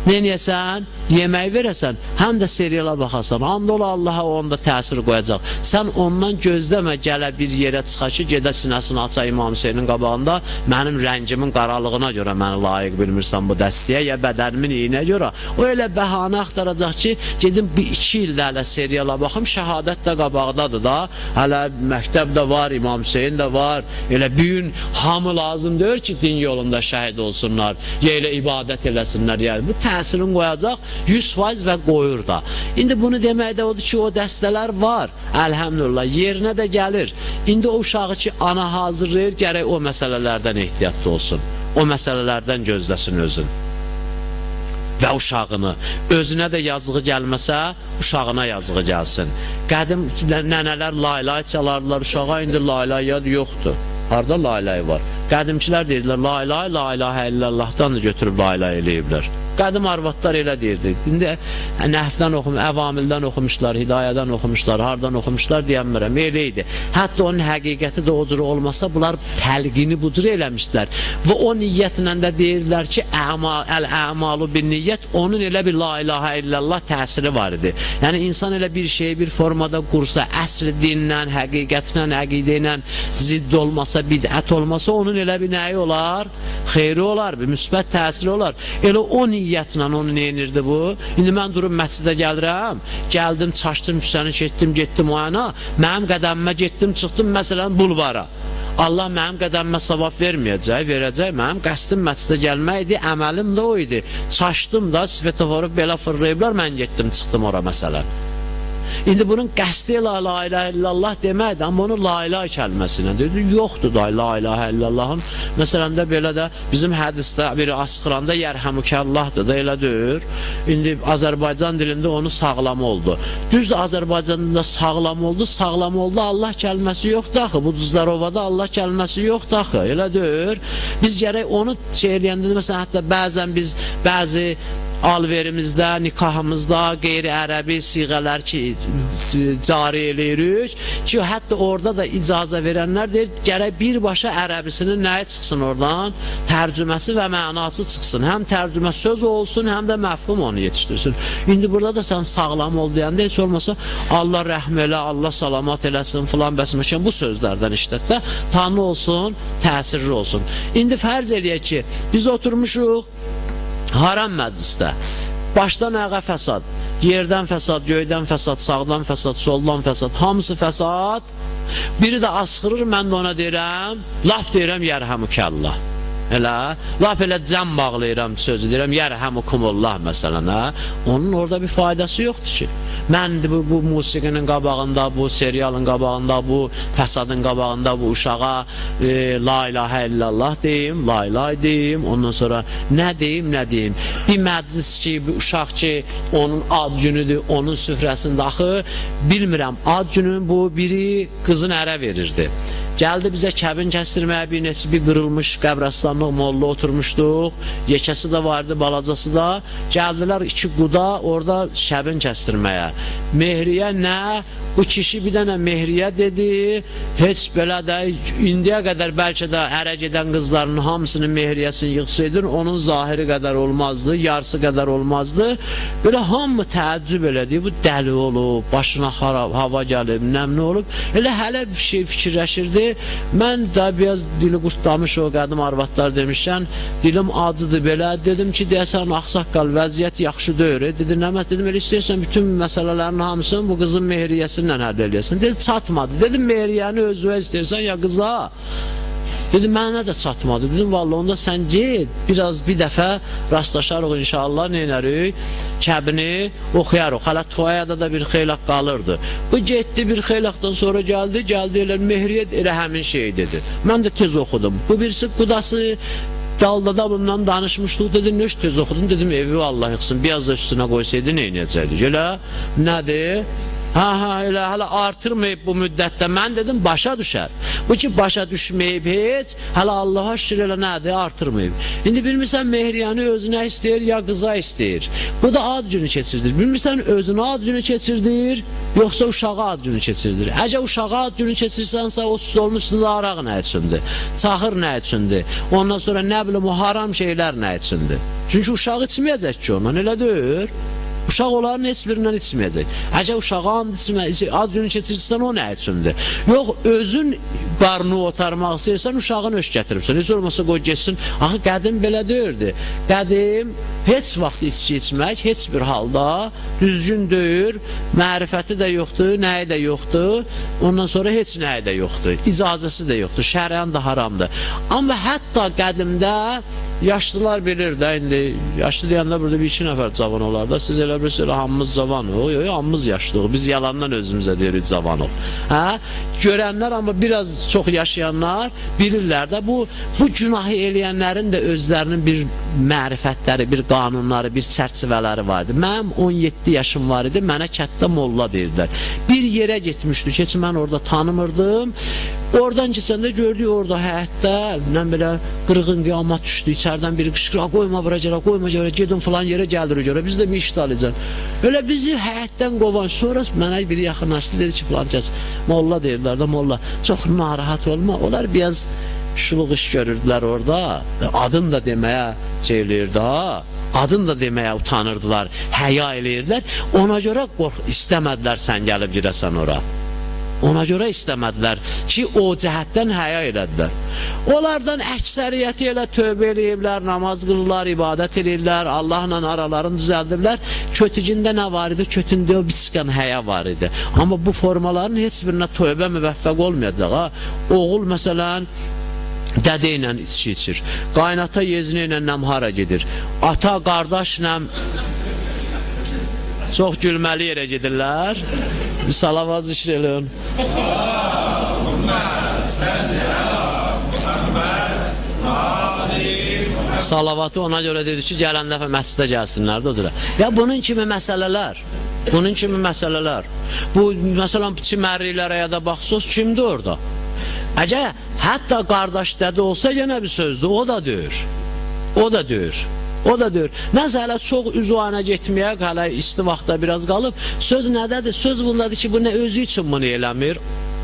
neyəsən, yemək verəsən, həm də seriala baxasan, and ola Allaha onda təsir qoyacaq. Sən ondan gözləmə, gələ bir yerə çıxa ki, gedə sinəsini aça İmam Hüseynin qabağında, mənim rəngimin qaralığına görə məni layiq bilmirsən bu dəstəyə, ya bədənimin iyinə görə. O elə bəhanə axtaracaq ki, gedim 2 ildə hələ seriala baxım, şəhadət də qabaqdadır da, hələ məktəb də var, İmam Hüseyin də var, elə büyün hamı lazım deyir ki, din yolunda şəhid olsunlar, ya elə ibadət eləsinlər, yəni bu təsirin qoyacaq 100% və qoyur da. İndi bunu deməkdə odur ki, o dəstələr var, əlhəmdülillah, yerinə də gəlir. İndi o uşağı ki, ana hazırlayır, gərək o məsələlərdən ehtiyatlı olsun, o məsələlərdən gözləsin özün və uşağını. Özünə də yazığı gəlməsə, uşağına yazığı gəlsin. Qədim nənələr laylay çalardılar uşağa, indi laylay yoxdur. Harada laylay var? Qədimkilər deyirlər, laylay, la ilahə illallahdan da götürüb laylay eləyiblər. Qədim arvadlar elə deyirdi. İndi Nəhvdən oxumuşlar, Əvamildən oxumuşlar, Hidayədən oxumuşlar, hardan oxumuşlar deyəmirəm, elə idi. Hətta onun həqiqəti də o cür olmasa, bunlar təlqini bu cür eləmişdilər. Və o niyyətlə də deyirlər ki, əl-əmalu bin niyyət, onun elə bir la ilahə illallah təsiri var idi. Yəni, insan elə bir şeyi bir formada qursa, əsli dinlə, həqiqətlə, əqidə ilə zidd olmasa, bidət olmasa, onun elə bir nəyi olar? Xeyri olar, bir müsbət təsiri olar. Elə o niyyətlə onu neyinirdi bu? İndi mən durub məscidə gəlirəm, gəldim, çaşdım, küsəni getdim o yana, mənim qədəmimə getdim, çıxdım, məsələn, bulvara. Allah mənim qədəmimə savab verməyəcək, verəcək, mənim qəsdim məscidə gəlmək idi, əməlim də o idi. Çaşdım da, svetoforu belə fırlayıblar, mən getdim, çıxdım ora məsələn. İndi bunun qəsdi ilə la ilahe illallah deməkdir, amma onu la ilahe kəlməsinə dedi. Yoxdur da la ilahe illallahın. Məsələn də belə də bizim hədisdə biri asqıranda yərhəmükəllahdır da elə deyir. İndi Azərbaycan dilində onu sağlam oldu. Düzdür, Azərbaycanda sağlam oldu, sağlam oldu. Allah kəlməsi yoxdur axı. Bu Duzlarovada Allah kəlməsi yoxdur axı. Elə deyir. Biz gərək onu şey eləyəndə, məsələn, hətta bəzən biz bəzi alverimizdə, nikahımızda qeyri-ərəbi siğələr ki, cari eləyirik ki, hətta orada da icazə verənlər deyir, gərək birbaşa ərəbisinin nəyi çıxsın oradan? Tərcüməsi və mənası çıxsın. Həm tərcümə söz olsun, həm də məfhum onu yetişdirsin. İndi burada da sən sağlam ol deyəndə heç olmasa Allah rəhm elə, Allah salamat eləsin, filan bəsməkən bu sözlərdən işlət də tanrı olsun, təsirli olsun. İndi fərz eləyək ki, biz oturmuşuq haram məclisdə, başdan ayağa fəsad, yerdən fəsad, göydən fəsad, sağdan fəsad, soldan fəsad, hamısı fəsad. Biri də asqırır, mən də ona deyirəm, laf deyirəm, yərhəmükəllah. Elə, laf elə cəm bağlayıram sözü, deyirəm, yərhəmukumullah məsələn, onun orada bir faydası yoxdur ki. Mən bu musiqinin qabağında, bu serialın qabağında, bu fəsadın qabağında bu uşağa la ilahe illallah deyim, la ilahe deyim, ondan sonra nə deyim, nə deyim. Bir məclis ki, bir uşaq ki, onun ad günüdür, onun süfrəsində axı, bilmirəm, ad günün bu biri qızın ərə verirdi. Gəldi bizə kəbin kəstirməyə, bir neçə bir qırılmış qəbrəstanlıq molla oturmuşduq, yekəsi də vardı, balacası da. Gəldilər iki quda orada kəbin kəstirməyə. Mehriyə nə? Bu kişi bir dənə mehriyə dedi, heç belə də indiyə qədər bəlkə də ərə gedən qızların hamısının mehriyəsini yıxsaydın, onun zahiri qədər olmazdı, yarısı qədər olmazdı. Belə hamı təəccüb elədi, bu dəli olub, başına xarab, hava gəlib, nəmli olub. Elə hələ bir şey fikirləşirdi. Mən də biraz dili qurtlamış o qədim arvadlar demişkən, dilim acıdır belə. Dedim ki, deyəsən, axsaqqal, vəziyyət yaxşı deyir. Dedi, nəmət dedim, elə istəyirsən bütün məsələlərin hamısını bu qızın mehriyəsini həll eləyəsən. Dedi, çatmadı. Dedim, mehriyəni özüvə istəyirsən ya qıza? Dedi, mənə də çatmadı. Dedim, vallahi onda sən get, biraz bir dəfə rastlaşarıq inşallah, neynərik? Kəbini oxuyarıq. Hələ toyada da bir xeylaq qalırdı. Bu getdi, bir xeylaqdan sonra gəldi elə mehriyyət elə həmin şey dedi. Mən də tez oxudum. Bu birisi qudası dalda da bundan danışmışdıq, dedi, nöş tez oxudun, dedim, evi Allah yıxsın, biraz da üstünə qoysaydı, neynəyəcəkdik? Elə, nədir? Elə hələ artırmayıb bu müddətdə, mən dedim, başa düşər. Bu ki, başa düşməyib heç, hələ Allaha şükür elə nədir, artırmayıb. İndi bilmirsən, mehriyanı özünə istəyir, ya qıza istəyir. Bu da ad günü keçirdir. Bilmirsən, özünə ad günü keçirdir, yoxsa uşağa ad günü keçirdir. Əgər uşağa ad günü keçirsənsə, o stolun üstündə araq nə üçündür, çaxır nə üçündür, ondan sonra nə bilim, o haram şeylər nə üçündür. Çünki uşaq içməyəcək ki ondan, elə deyir. Uşaq onların heç birindən içməyəcək. Əgər uşağın ad günü keçirsən, o nə üçündür? Yox, özün qarnını otarmaq istəyirsən, uşağın öş gətiribsən. Heç olmasa qoy geçsin. Axı, qədim belə deyirdi. Qədim heç vaxt içki içmək, heç bir halda düzgün deyir, mərifəti də yoxdur, nəyi də yoxdur, ondan sonra heç nəyi də yoxdur, icazəsi də yoxdur, şərən də haramdır. Amma hətta qədimdə yaşlılar bilir də, indi yaşlı deyəndə burada bir iki nəfər cavan olar da, siz elə bilirsiniz, hamımız cavan o, hamımız yaşlıyıq, biz yalandan özümüzə deyirik cavanıq. Görənlər, amma biraz çox yaşayanlar bilirlər də, bu günahı eləyənlərin də özlərinin bir mərifətləri, bir qanunları, bir çərçivələri vardı. Mənim 17 yaşım var idi, mənə kətdə molla deyirlər. Bir yerə getmişdik, heç mən orada tanımırdım. Oradan keçəndə gördük, orada həyətdə, belə qırğın qiyamət düşdü, içərdən biri qışqır, qoyma bura görə, qoyma görə, gedin filan yerə gəlir görə, biz də bir işdə alacaq. Öyle bizi həyətdən qovan, sonra mənə biri yaxınlaşdı, dedi ki, filan kəs, molla deyirlər də, molla, çox narahat olma, onlar biraz şuluq iş görürdülər orada, adın da deməyə şeyləyirdi, adın da deməyə utanırdılar, həya eləyirdilər, ona görə istəmədilər sən gəlib girəsən ora. Ona görə istəmədilər ki, o cəhətdən həya elədilər. Onlardan əksəriyyəti elə tövbə eləyiblər, namaz qılırlar, ibadət eləyirlər, Allahla aralarını düzəldiblər. Kötücündə nə var idi? Kötündə o biçqən həya var idi. Amma bu formaların heç birinə tövbə müvəffəq olmayacaq. Oğul məsələn dədə ilə içki içir, qaynata yezni ilə nəmhara gedir, ata qardaşla Çox gülməli yerə gedirlər. Salavat zikr eləyin. Salavatı ona görə dedi ki, gələn dəfə məscidə gəlsinlər də o cürə. Ya bunun kimi məsələlər, bu məsələn çimərliklərə ya da baxsız kimdir orada? Əgər hətta qardaş dədə olsa yenə bir sözdür, o da deyir. Nəsə hələ çox üzvana getməyə, hələ isti vaxtda biraz qalıb, söz nədədir? Söz bundadır ki, bu nə özü üçün bunu eləmir,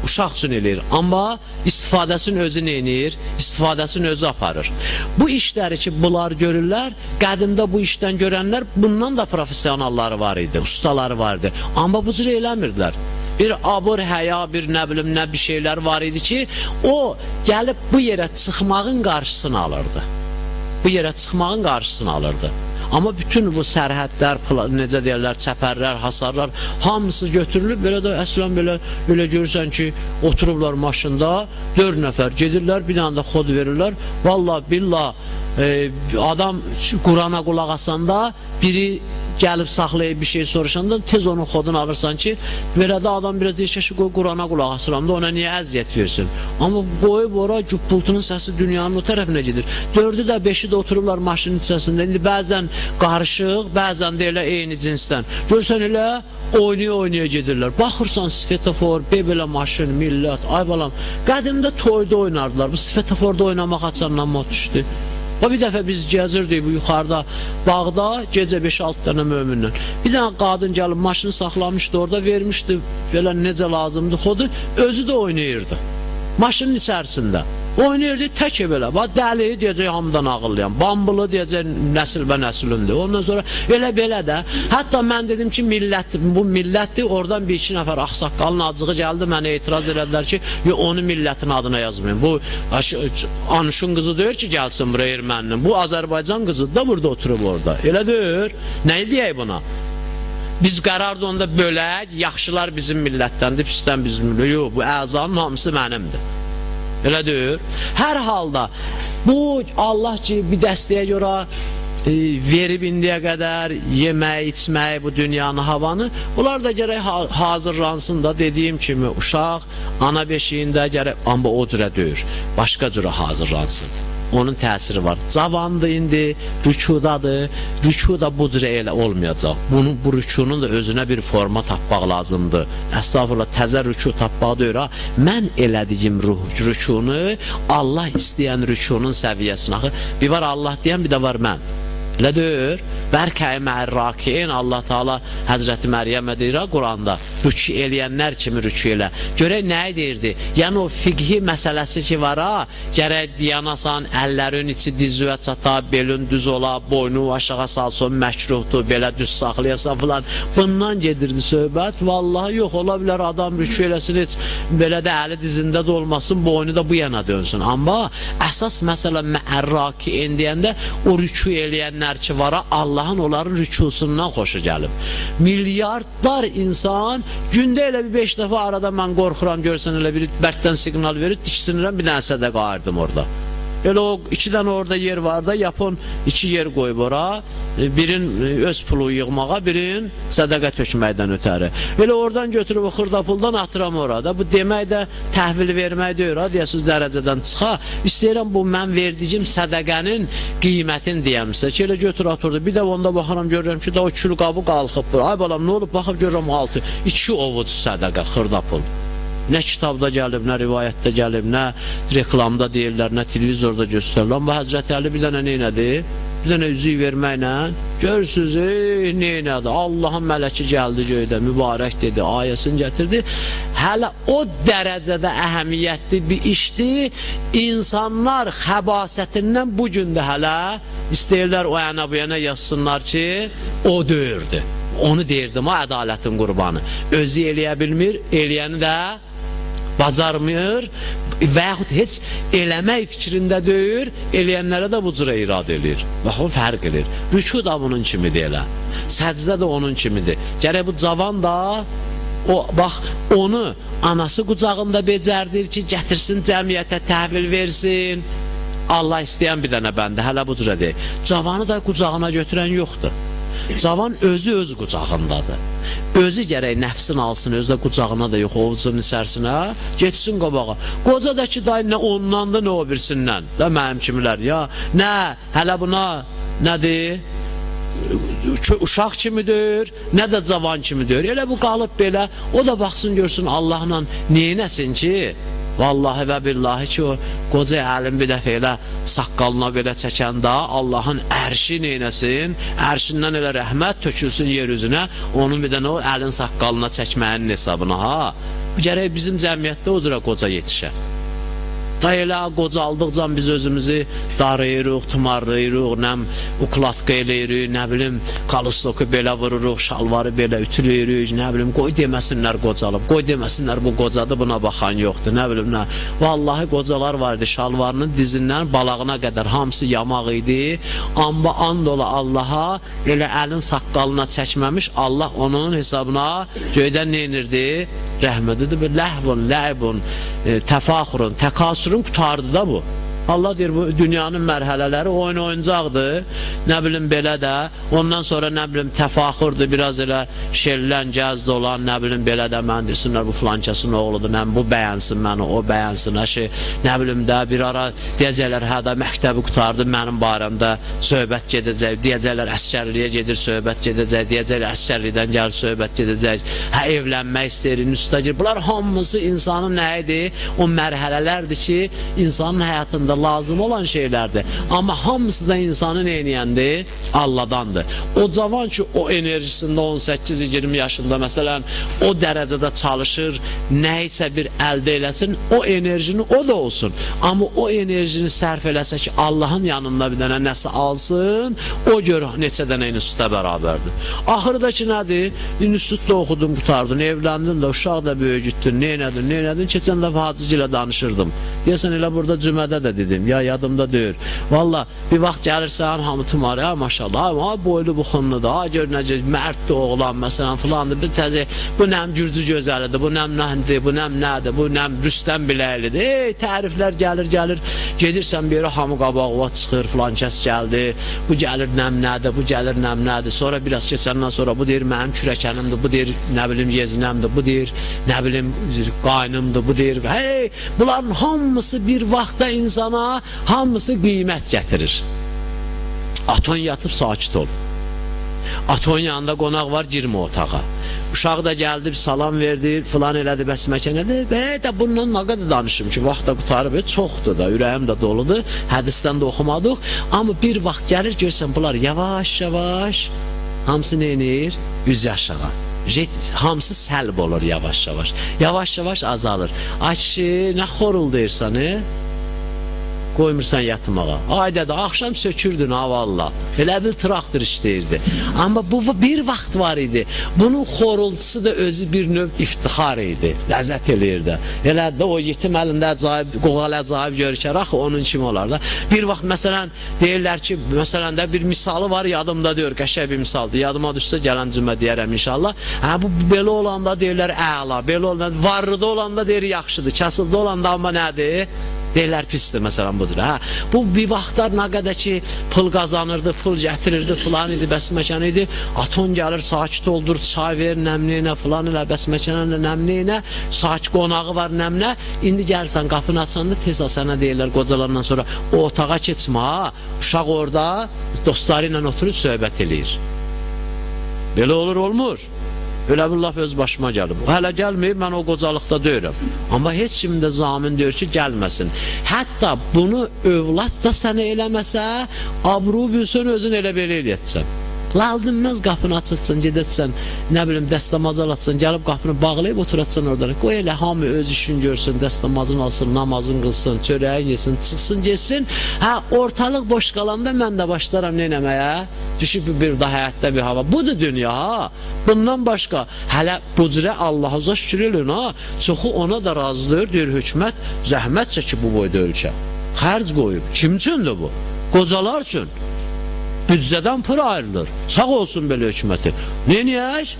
uşaq üçün eləyir. Amma istifadəsini özü neyinir? İstifadəsini özü aparır. Bu işləri ki, bunlar görürlər, qədimdə bu işdən görənlər, bundan da profesionalları var idi, ustaları var idi. Amma bu cür eləmirdilər. Bir abur, həya, bir nə bilim, nə bir şeylər var idi ki, o gəlib bu yerə çıxmağın qarşısını alırdı. Amma bütün bu sərhədlər, necə deyirlər, çəpərlər, hasarlar hamısı götürülüb. Belə də əslən belə görürsən ki, oturublar maşında, 4 nəfər gedirlər, bir dənə də xod verirlər. Vallahi billah adam Qurana qulaq asanda biri gəlib saxlayıb bir şey soruşanda tez onun xodunu alırsan ki, belə də adam biraz deyir ki, qoy Qurana qulaq asıram da ona niyə əziyyət versin? Amma qoyub ora güppultunun səsi dünyanın o tərəfinə gedir. 4-ü də 5-i də otururlar maşının içərisində. İndi bəzən qarışıq, bəzən də elə eyni cinsdən. Görsən elə oynaya gedirlər. Baxırsan svetofor, belə maşın, millət, ay balam. Qədimdə toyda oynardılar. Bu svetoforda oynamaq açandan mod düşdü. Bir dəfə biz gəzirdik bu yuxarıda bağda, gecə 5-6 dənə möminlə. Bir dənə qadın gəlib maşını saxlamışdı orada, vermişdi belə necə lazımdı xodu, özü də oynayırdı. Maşının içərisində. Oynayırdı tək belə. Dəli deyəcək hamıdan ağıllayan, bambılı deyəcək nəsil bə nəsilündir. Ondan sonra elə-belə də. Hətta mən dedim ki, bu millətdir. Oradan bir iki nəfər ağsaqqalın acığı gəldi, mənə etiraz elədilər ki, onu millətin adına yazmayın. Bu Anuşun qızı deyir ki, gəlsin buraya erməninin. Bu Azərbaycan qızıdır da burada oturub orada. Elə deyir. Nə deyək buna? Biz qərarda onda bölək, yaxşılar bizim millətdəndir, pisdən bizim millətdəndir. Yox, bu əzanın hamısı mənimdir. Elə deyir. Hər halda bu Allah ki bir dəstəyə görə verib indiyə qədər yemək, içmək, bu dünyanın havanı, bunlar da gərək hazırlansın da dediyim kimi uşaq ana beşiyində gərək, amma o cürə deyir, başqa cürə hazırlansın. Onun təsiri var. Cavandır indi, rükudadır. Rüku da bu cürə elə olmayacaq. Bu rükunun da özünə bir forma tapmaq lazımdır. Əstağfurullah, təzə rüku tapmaq deyir ha. Mən elədiyim rükunu Allah istəyən rükunun səviyyəsinə axı. Bir var Allah deyən, bir də var mən. Elə deyir. Bərkəy məhərrakiyin, Allah Teala Həzrəti Məryəmə deyir Quranda, rükü eləyənlər kimi rükü elə. Görək nə deyirdi? Yəni o fiqhi məsələsi ki var ha, gərək yanasan, əllərin içi dizüvə çata, belin düz ola, boynu aşağı salsın, məkruhdur, belə düz saxlayasan filan. Bundan gedirdi söhbət. Vallahi yox, ola bilər adam rükü eləsin, heç belə də əli dizində də olmasın, boynu da bu yana dönsün. Amma əsas məsələ məhərrakiyin deyəndə o rükü eləyənlər ki var ha, Allahın onların rükusundan xoşu gəlib. Milyardlar insan gündə elə bir 5 dəfə arada mən qorxuram, görsən elə bir bərkdən siqnal verir, diksinirəm, bir dənə sədəqə ayırdım orada. Elə o 2 dənə orada yer var da, yapon 2 yer qoyub ora, birin öz pulu yığmağa, birin sədəqə tökməkdən ötəri. Elə oradan götürüb o xırda puldan atıram orada. Bu demək də təhvil vermək deyir, deyəsiz dərəcədən çıxa. İstəyirəm bu mən verdiyim sədəqənin qiymətini deyəmsə ki, elə götür atırdı. Bir də onda baxıram, görürəm ki, da o kül qabı qalxıb. Ay balam, nə olub? Baxıb görürəm 2 ovuc sədəqə, xırda pul. Nə kitabda gəlib, nə rivayətdə gəlib, nə reklamda deyirlər, nə televizorda göstərirlər. Amma Həzrəti Əli bir dənə neynədi? Bir dənə üzük verməklə görürsünüz, neynədi? Allahın mələki gəldi göydə, mübarək dedi, ayəsini gətirdi. Hələ o dərəcədə əhəmiyyətli bir işdir. İnsanlar xəbasətindən bu gündə hələ istəyirlər o yana bu yana yazsınlar ki, o deyirdi. Onu deyirdim, o ədalətin qurbanı. Özü eləyə bilmir, eləyəni də bacarmır və yaxud heç eləmək fikrində deyir, eləyənlərə də bu cürə iradə edir. Bax, o fərq edir. Rükû da bunun kimidir elə. Səcdə də onun kimidir. Gərək bu cavan da bax, onu anası qucağında becərdir ki, gətirsin cəmiyyətə təhvil versin. Allah istəyən bir dənə bəndə, hələ bu cürə deyil. Cavanı da qucağına götürən yoxdur. Cavan özü öz qucağındadır. Özü gərək nəfsin alsın, özü də qucağına da yox, ovucunun içərisinə, geçsin qabağa. Qoca da ki, dayı, nə ondan da, nə o birisindən, da mənim kimilər, ya, nə, hələ buna, nədir? Uşaq kimidir, nə də cavan kimidir. Elə bu qalıb belə, o da baxsın, görsün Allahla neynəsin ki, vallahi və billahi ki, o qoca əlim bir dəfə elə saqqalına belə çəkəndə Allahın ərşi neynəsin, ərşindən elə rəhmət tökülsün yer üzünə, onun bir dənə o əlin saqqalına çəkməyin hesabına, ha. Bu gərək bizim cəmiyyətdə o cürə qoca yetişə. Da elə qocaldıqca biz özümüzü darıyırıq, tumarlayırıq, nəm ukladqa eləyirik, nə bilim, kalistoku belə vururuq, şalvarı belə ütülüyürük, nə bilim, qoy deməsinlər qocalıb, qoy deməsinlər bu qocadır, buna baxan yoxdur, nə bilim, nə. Vallahi qocalar var idi, şalvarının dizindən balağına qədər hamısı yamaq idi, amma and ola Allaha elə əlin saqqalına çəkməmiş, Allah onun hesabına göydən neynirdi? Rəhmət edir, ləhvun, ləybun, təfaxurun, təkasürün qutardı da bu. Allah deyir, bu dünyanın mərhələləri oyun oyuncaqdır, nə bilim belə də, ondan sonra nə bilim təfaxurdur, biraz elə şellən, gəzd olan, nə bilim belə də, mən deyirsinlər, bu filankəsin oğludur, nə bu bəyənsin məni, o bəyənsin, nə bilim də, bir ara deyəcəklər, hə də məktəbi qutardı, mənim barəmdə söhbət gedəcək, deyəcəklər, əskərliyə gedir, söhbət gedəcək, deyəcəklər, əskərlikdən gəlir, söhbət gedəcək, hə, evlənmək istəyir, üstə. Bunlar hamısı insanın nə idi? O mərhələlərdir ki, insanın həyatında lazım olan şeylərdir. Amma hamısı da insanın eyniyəndir, Allahdandır. O cavan ki, o enerjisində 18-20 yaşında, məsələn, o dərəcədə çalışır, nəyisə bir əldə eləsin, o enerjini o da olsun. Amma o enerjini sərf eləsə ki, Allahın yanında bir dənə nəsə alsın, o gör neçə dənə institutda bərabərdir. Axırda ki, nədir? İnstitutda oxudun, qutardın, evləndin də, uşaq da böyücütdün, neynədin? Keçən dəfə Hacıcı ilə danışırdım. Deyəsən, elə burada cümədə də dedim, ya yadımda deyir. Valla bir vaxt gəlirsən, hamı tımar, ya maşallah, ha, boylu buxunludur, ha, gör necə, mərddir oğlan, məsələn, filandır, bir təzə, bu nəm gürcü gözəlidir, bu nəm nəhəndir, bu nəm nədir, bu nəm Rüstəm biləklidir, təriflər gəlir, gedirsən bir yere hamı qabağıva çıxır, filan kəs gəldi, bu gəlir nəm nədir, bu gəlir nəm nədir, sonra biraz keçəndən sonra bu deyir, mənim kürəkənimdir, bu deyir, nə bilim, yezinəmdir, bu deyir, nə bilim, qaynımdır, bu deyir, hey, bunların hamısı bir vaxtda insana hamısı qiymət gətirir. Aton yatıb sakit ol. Aton yanında qonaq var, girmə otağa. Uşaq da gəldi, bir salam verdi, filan elədi, bəs məkənədir. Və bundan nə qədər danışım ki, vaxt da qutarıb, çoxdur da, ürəyim də doludur, hədisdən də oxumadıq. Amma bir vaxt gəlir, görsən, bunlar yavaş-yavaş, hamısı neynir? Üz aşağı. Hamısı səlb olur yavaş-yavaş. Yavaş-yavaş azalır. Ay kişi, nə xorul deyirsən, qoymursan yatmağa. Aydədə, axşam sökürdün, ha valla. Elə bil traktor işləyirdi. Amma bu bir vaxt var idi. Bunun xorultusu da özü bir növ iftixar idi. Ləzzət eləyirdi. Elə də o yetim əlində əcaib, qoğal əcaib görükər, axı onun kimi olar da. Bir vaxt məsələn, deyirlər ki, məsələn də bir misalı var, yadımda deyir, qəşəng bir misaldır. Yadıma düşsə gələn cümə deyərəm inşallah. Hə, bu belə olanda deyirlər əla, belə olanda, varlıda olanda deyir yaxşıdır, kasılda olanda amma nədir? Deyirlər pisdir, məsələn, bu cürə. Hə, bu bir vaxtlar nə qədər ki, pul qazanırdı, pul gətirirdi, filan idi, bəs məkan idi. Aton gəlir, sakit oldur, çay ver, nəmliyinə, filan ilə, bəs məkanə, nəmliyinə, sakit qonağı var, nəmlə. İndi gəlsən, qapını açanda, tez sənə deyirlər, qocalarından sonra, o otağa keçmə, ha, uşaq orada dostları ilə oturub söhbət eləyir. Belə olur, olmur. Elə bir laf öz başıma gəlib. Hələ gəlməyib, mən o qocalıqda deyirəm. Amma heç kim də zamin deyir ki, gəlməsin. Hətta bunu övlad da sənə eləməsə, abru bilsən, özün elə belə eləyətsən. Laldınmaz qapını açırsan, gedətsən, nə bilim, dəstəmazal açsan, gəlib qapını bağlayıb oturatsan oradan. Qoy elə hamı öz işini görsün, dəstəmazını alsın, namazını qılsın, çörəyin yesin, çıxsın, geçsin. Hə, ortalıq boş qalanda mən də başlaram neynəməyə? Düşüb bir da həyatda bir hava. Budur dünya, ha. Bundan başqa, hələ bu cürə Allah'a şükür elin, ha. Çoxu ona da razılır, deyir, hökumət zəhmət çəkib bu boyda ölkə. Xərc qoyub. Kim üçündür bu? Qocalar üçün. Büdcədən pır ayrılır. Sağ olsun belə hökuməti. Neyniyək?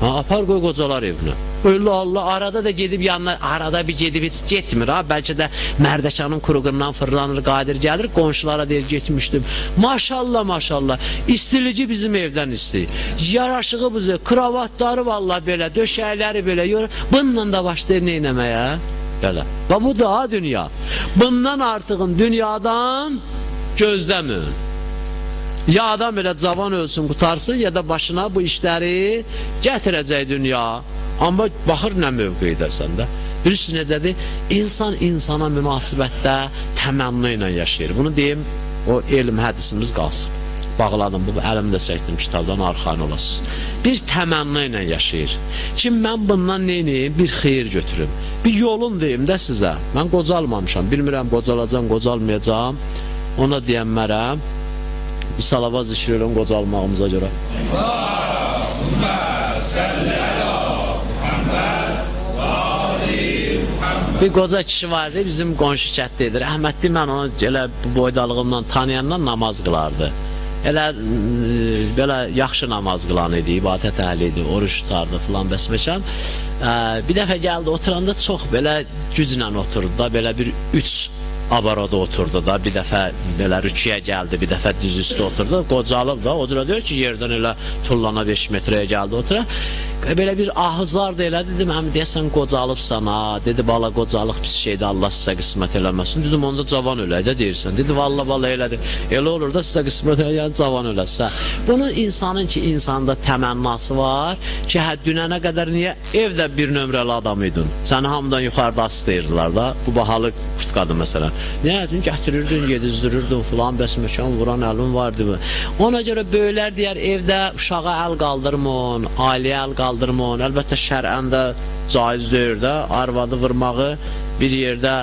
Apar qoy qocalar evinə. Öyle Allah arada da gedib yanına, arada bir gedib heç getmir ha. Bəlkə də Mərdəkanın kuruğundan fırlanır, Qadir gəlir, qonşulara deyir getmişdim. Maşallah maşallah. İstilici bizim evdən istəyir. Yaraşığı bizi, kravatları vallahi belə, döşəkləri belə. Bununla da başlayır nə etməyə? Belə. Və bu da dünya. Bundan artığın dünyadan gözləmin. Ya adam elə cavan ölsün, qutarsın, ya da başına bu işləri gətirəcək dünya. Amma baxır nə mövqeydəsən də. Birisi necədir? İnsan insana münasibətdə təmənnu ilə yaşayır. Bunu deyim, o elm hədisimiz qalsın. Bağladım, bu əlimdə çəkdim kitabdan, arxain olasınız. Bir təmənnu ilə yaşayır. Ki, mən bundan neyiniyim? Bir xeyir götürüm. Bir yolun deyim də sizə. Mən qocalmamışam, bilmirəm qocalacam, qocalmayacam. Ona deyənmərəm. Bir salavat zikr edin qocalmağımıza görə. Allahümme salli ala Muhammed və ali Muhammed. Bir qoca kişi vardı, bizim qonşu kətdədir. Rəhmətli, mən onu elə bu boydalığımdan tanıyandan namaz qılardı. Elə belə yaxşı namaz qılan idi, ibadət əhli idi, oruç tutardı filan bəsməşəm. Bir dəfə gəldi, oturanda çox belə güclə oturdu da, belə bir 3 abarada oturdu da, bir dəfə belə rüküyə gəldi, bir dəfə düz üstü oturdu, qocalıb da, o diyor ki, yerdən elə tullana 5 metrəyə gəldi otura, belə bir ahızlar da elə, dedim, həm deyəsən qocalıbsan ha, dedi, bala qocalıq pis şeydir, Allah sizə qismət eləməsin, dedim, onda cavan öləkdə deyirsən, dedi, valla bala elədir, elə olur da sizə qismət eləyən cavan öləsə. Bunun insanın ki, insanda təmənnası var ki, dünənə qədər niyə evdə bir nömrəli adam idin, səni hamıdan yuxarıda aslayırdılar da, bu bahalı qutqadı məsələn. Nə edin, gətirirdin, yedizdirirdin filan, bəs məkan vuran əlin vardı mı? Ona görə böyüklər deyər, evdə uşağa əl qaldırmın, ailəyə əl qaldırmın. Əlbəttə şərən də caiz deyir də, arvadı vurmağı bir yerdə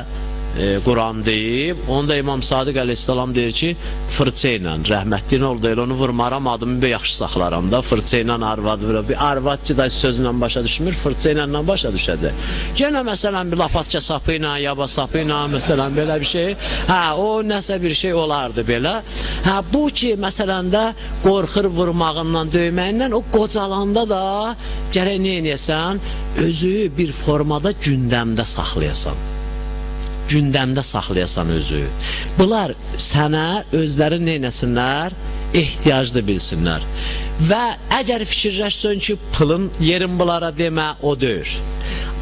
Quran deyib. Onu da İmam Sadiq əleyhissalam deyir ki, fırça ilə, rəhmətli nə oldu, onu vurmaram, adımı bir yaxşı saxlaram da, fırça ilə arvadı vurur. Bir arvad ki da sözlə başa düşmür, fırça ilə başa düşədir. Gənə məsələn bir lapatka sapı ilə, yaba sapı ilə, məsələn belə bir şey, o nəsə bir şey olardı belə. Bu ki, məsələn də qorxur vurmağından, döyməyindən, o qocalanda da gərək nə edəsən, özü bir formada gündəmdə saxlayasan. Gündəmdə saxlayasan özü. Bunlar sənə özləri neynəsinlər? Ehtiyaclı bilsinlər. Və əgər fikirləşsən ki, pılın yerin bunlara demə, o deyir.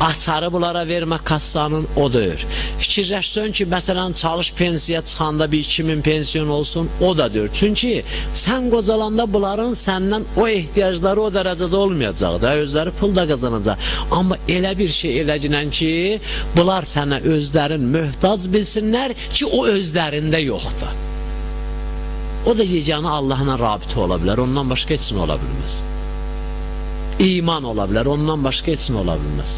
Açarı bunlara vermə kassanın, o deyir. Fikirləşsən ki, məsələn, çalış pensiya çıxanda bir 2000 pensiyon olsun, o da deyir. Çünki sən qocalanda bunların səndən o ehtiyacları o dərəcədə olmayacaq da, özləri pul da qazanacaq. Amma elə bir şey eləginən ki, bunlar sənə özlərin möhtac bilsinlər ki, o özlərində yoxdur. O da yeganə Allahla rabitə ola bilər, ondan başqa heç nə ola bilməz. İman ola bilər, ondan başqa heç nə ola bilməz.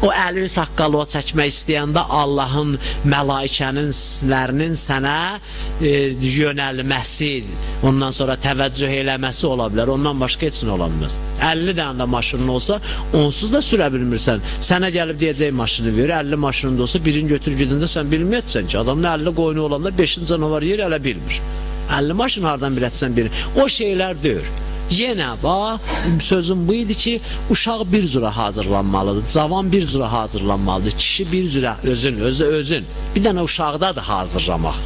O əli saqqalığa çəkmək istəyəndə Allahın, mələikənin sənə yönəlməsi, ondan sonra təvəccüh eləməsi ola bilər, ondan başqa heç nə ola bilməz. 50 dənə də maşının olsa, onsuz da sürə bilmirsən. Sənə gəlib deyəcək maşını verir, 50 maşının da olsa, birini götür gidində sən bilməyəcəksən ki, adamın 50 qoyunu olanda 5-ci canavar yer elə bilmir. 50 maşın hardan bilətsən birini. O şeylər deyir. Yenə sözüm bu idi ki, uşaq bir cürə hazırlanmalıdır, cavan bir cürə hazırlanmalıdır, kişi bir cürə özün. Bir dənə uşaqdadır hazırlamaq.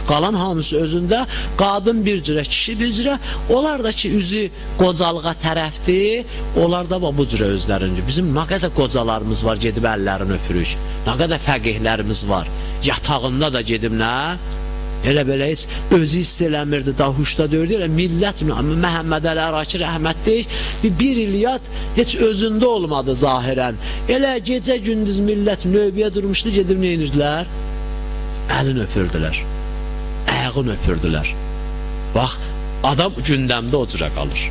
Qalan hamısı özündə, qadın bir cürə, kişi bir cürə, onlar da ki, üzü qocalığa tərəfdir, onlar da bu cürə özlərindir. Bizim nə qədər qocalarımız var, gedib əllərini öpürük, nə qədər fəqihlərimiz var, yatağında da gedib nə? Elə belə heç özü hiss eləmirdi, daha huşda dördü, elə millət, Məhəmməd Əli Əraki rəhmətlik bir il yat, heç özündə olmadı zahirən. Elə gecə gündüz millət növbəyə durmuşdu, gedib neynirdilər? Əlini öpürdülər, ayağını öpürdülər. Bax, adam gündəmdə o cürə qalır.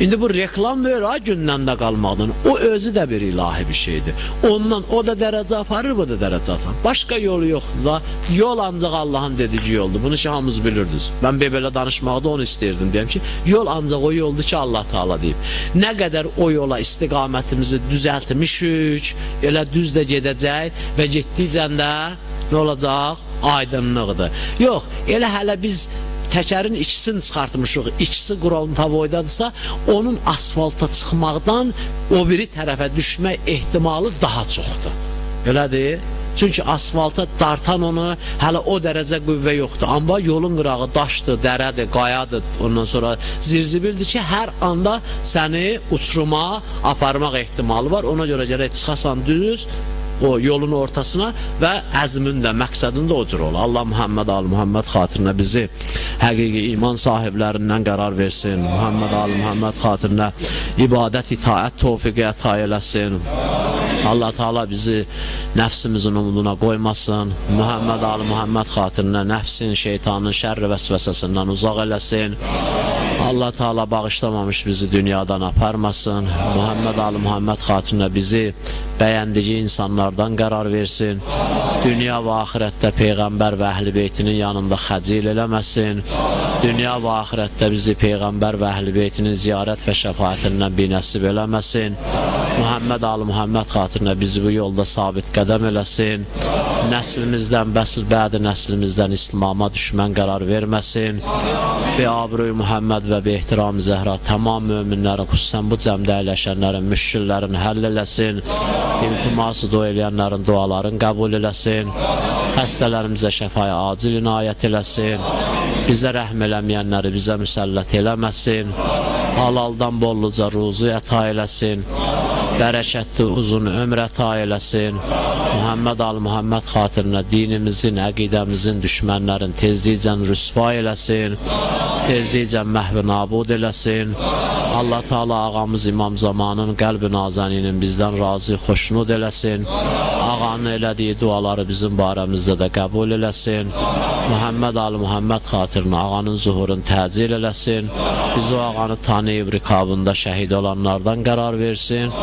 İndi bu reklam deyir ha, gündəmdə qalmaqdan. O özü də bir ilahi bir şeydir. Ondan o da dərəcə aparır, bu da dərəcə aparır. Başqa yolu yoxdur da. Yol ancaq Allahın dedici yoldur. Bunu ki, hamınız bilirdiniz. Ben belə danışmaqda onu istəyirdim. Deyəm ki, yol ancaq o yoldur ki, Allah Teala deyib. Nə qədər o yola istiqamətimizi düzəltmişük, elə düz də gedəcək və getdikcə də nə olacaq? Aydınlıqdır. Yox, elə hələ biz təkərin ikisini çıxartmışıq, ikisi Quroltavoydadırsa, onun asfalta çıxmaqdan o biri tərəfə düşmək ehtimalı daha çoxdur. Elədir? Çünki asfalta dartan onu hələ o dərəcə qüvvə yoxdur. Amma yolun qırağı daşdır, dərədir, qayadır, ondan sonra zirzibildir ki, hər anda səni uçuruma aparmaq ehtimalı var. Ona görə gərək çıxasan düz o yolun ortasına və əzmin də, məqsədin də o cür olur. Allah Muhammed Ali Muhammed xatirinə bizi həqiqi iman sahiblərindən qərar versin. Muhammed Ali Muhammed xatirinə ibadət, itaət tövfiqi əta eləsin. Allah Teala bizi nəfsimizin umuduna qoymasın. Muhammed Ali Muhammed xatirinə nəfsin, şeytanın şərri vəsvəsəsindən uzaq eləsin. Allah Teala bağışlamamış bizi dünyadan aparmasın. Muhammed Ali Muhammed xatirinə bizi bəyəndiyi insanlardan qərar versin. Dünya və axirətdə Peyğəmbər və Əhl-i Beytinin yanında xəcil eləməsin. Dünya və axirətdə bizi Peyğəmbər və Əhl-i Beytinin ziyarət və şəfaətindən binəsib eləməsin. Muhammed Ali Muhammed xatirinə bizi bu yolda sabit qədəm eləsin. Nəslimizdən, bədi nəslimizdən İslam'a düşmən qərar verməsin. Bi-abruy Muhammed və bi-ehtiram Zəhra tamam möminlərin, xüsusən bu cəmdə əyləşənlərin, müşkillərin həll eləsin. İltiması dua eləyənlərin duaların qəbul eləsin. Xəstələrimizə şəfaya acil inayət eləsin. Bizə rəhm eləməyənləri bizə müsəllət eləməsin. Halaldan bolluca ruzu əta eləsin. Bərəkətli uzun ömr əta eləsin. Muhammed Ali Muhammed xatirinə dinimizin, əqidəmizin düşmənlərin tezlikcən rüsva eləsin. Tezlikcən məhv nabud eləsin. Allah Teala ağamız İmam Zamanın qəlb-i nazəninin bizdən razı, xoşnud eləsin. Ağanın elədiyi duaları bizim barəmizdə də qəbul eləsin. Muhammed Ali Muhammed xatirinə ağanın zuhurun təcil eləsin. Biz o ağanı tanıyıb rikabında şəhid olanlardan qərar versin.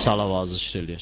Salavat zikr eləyək.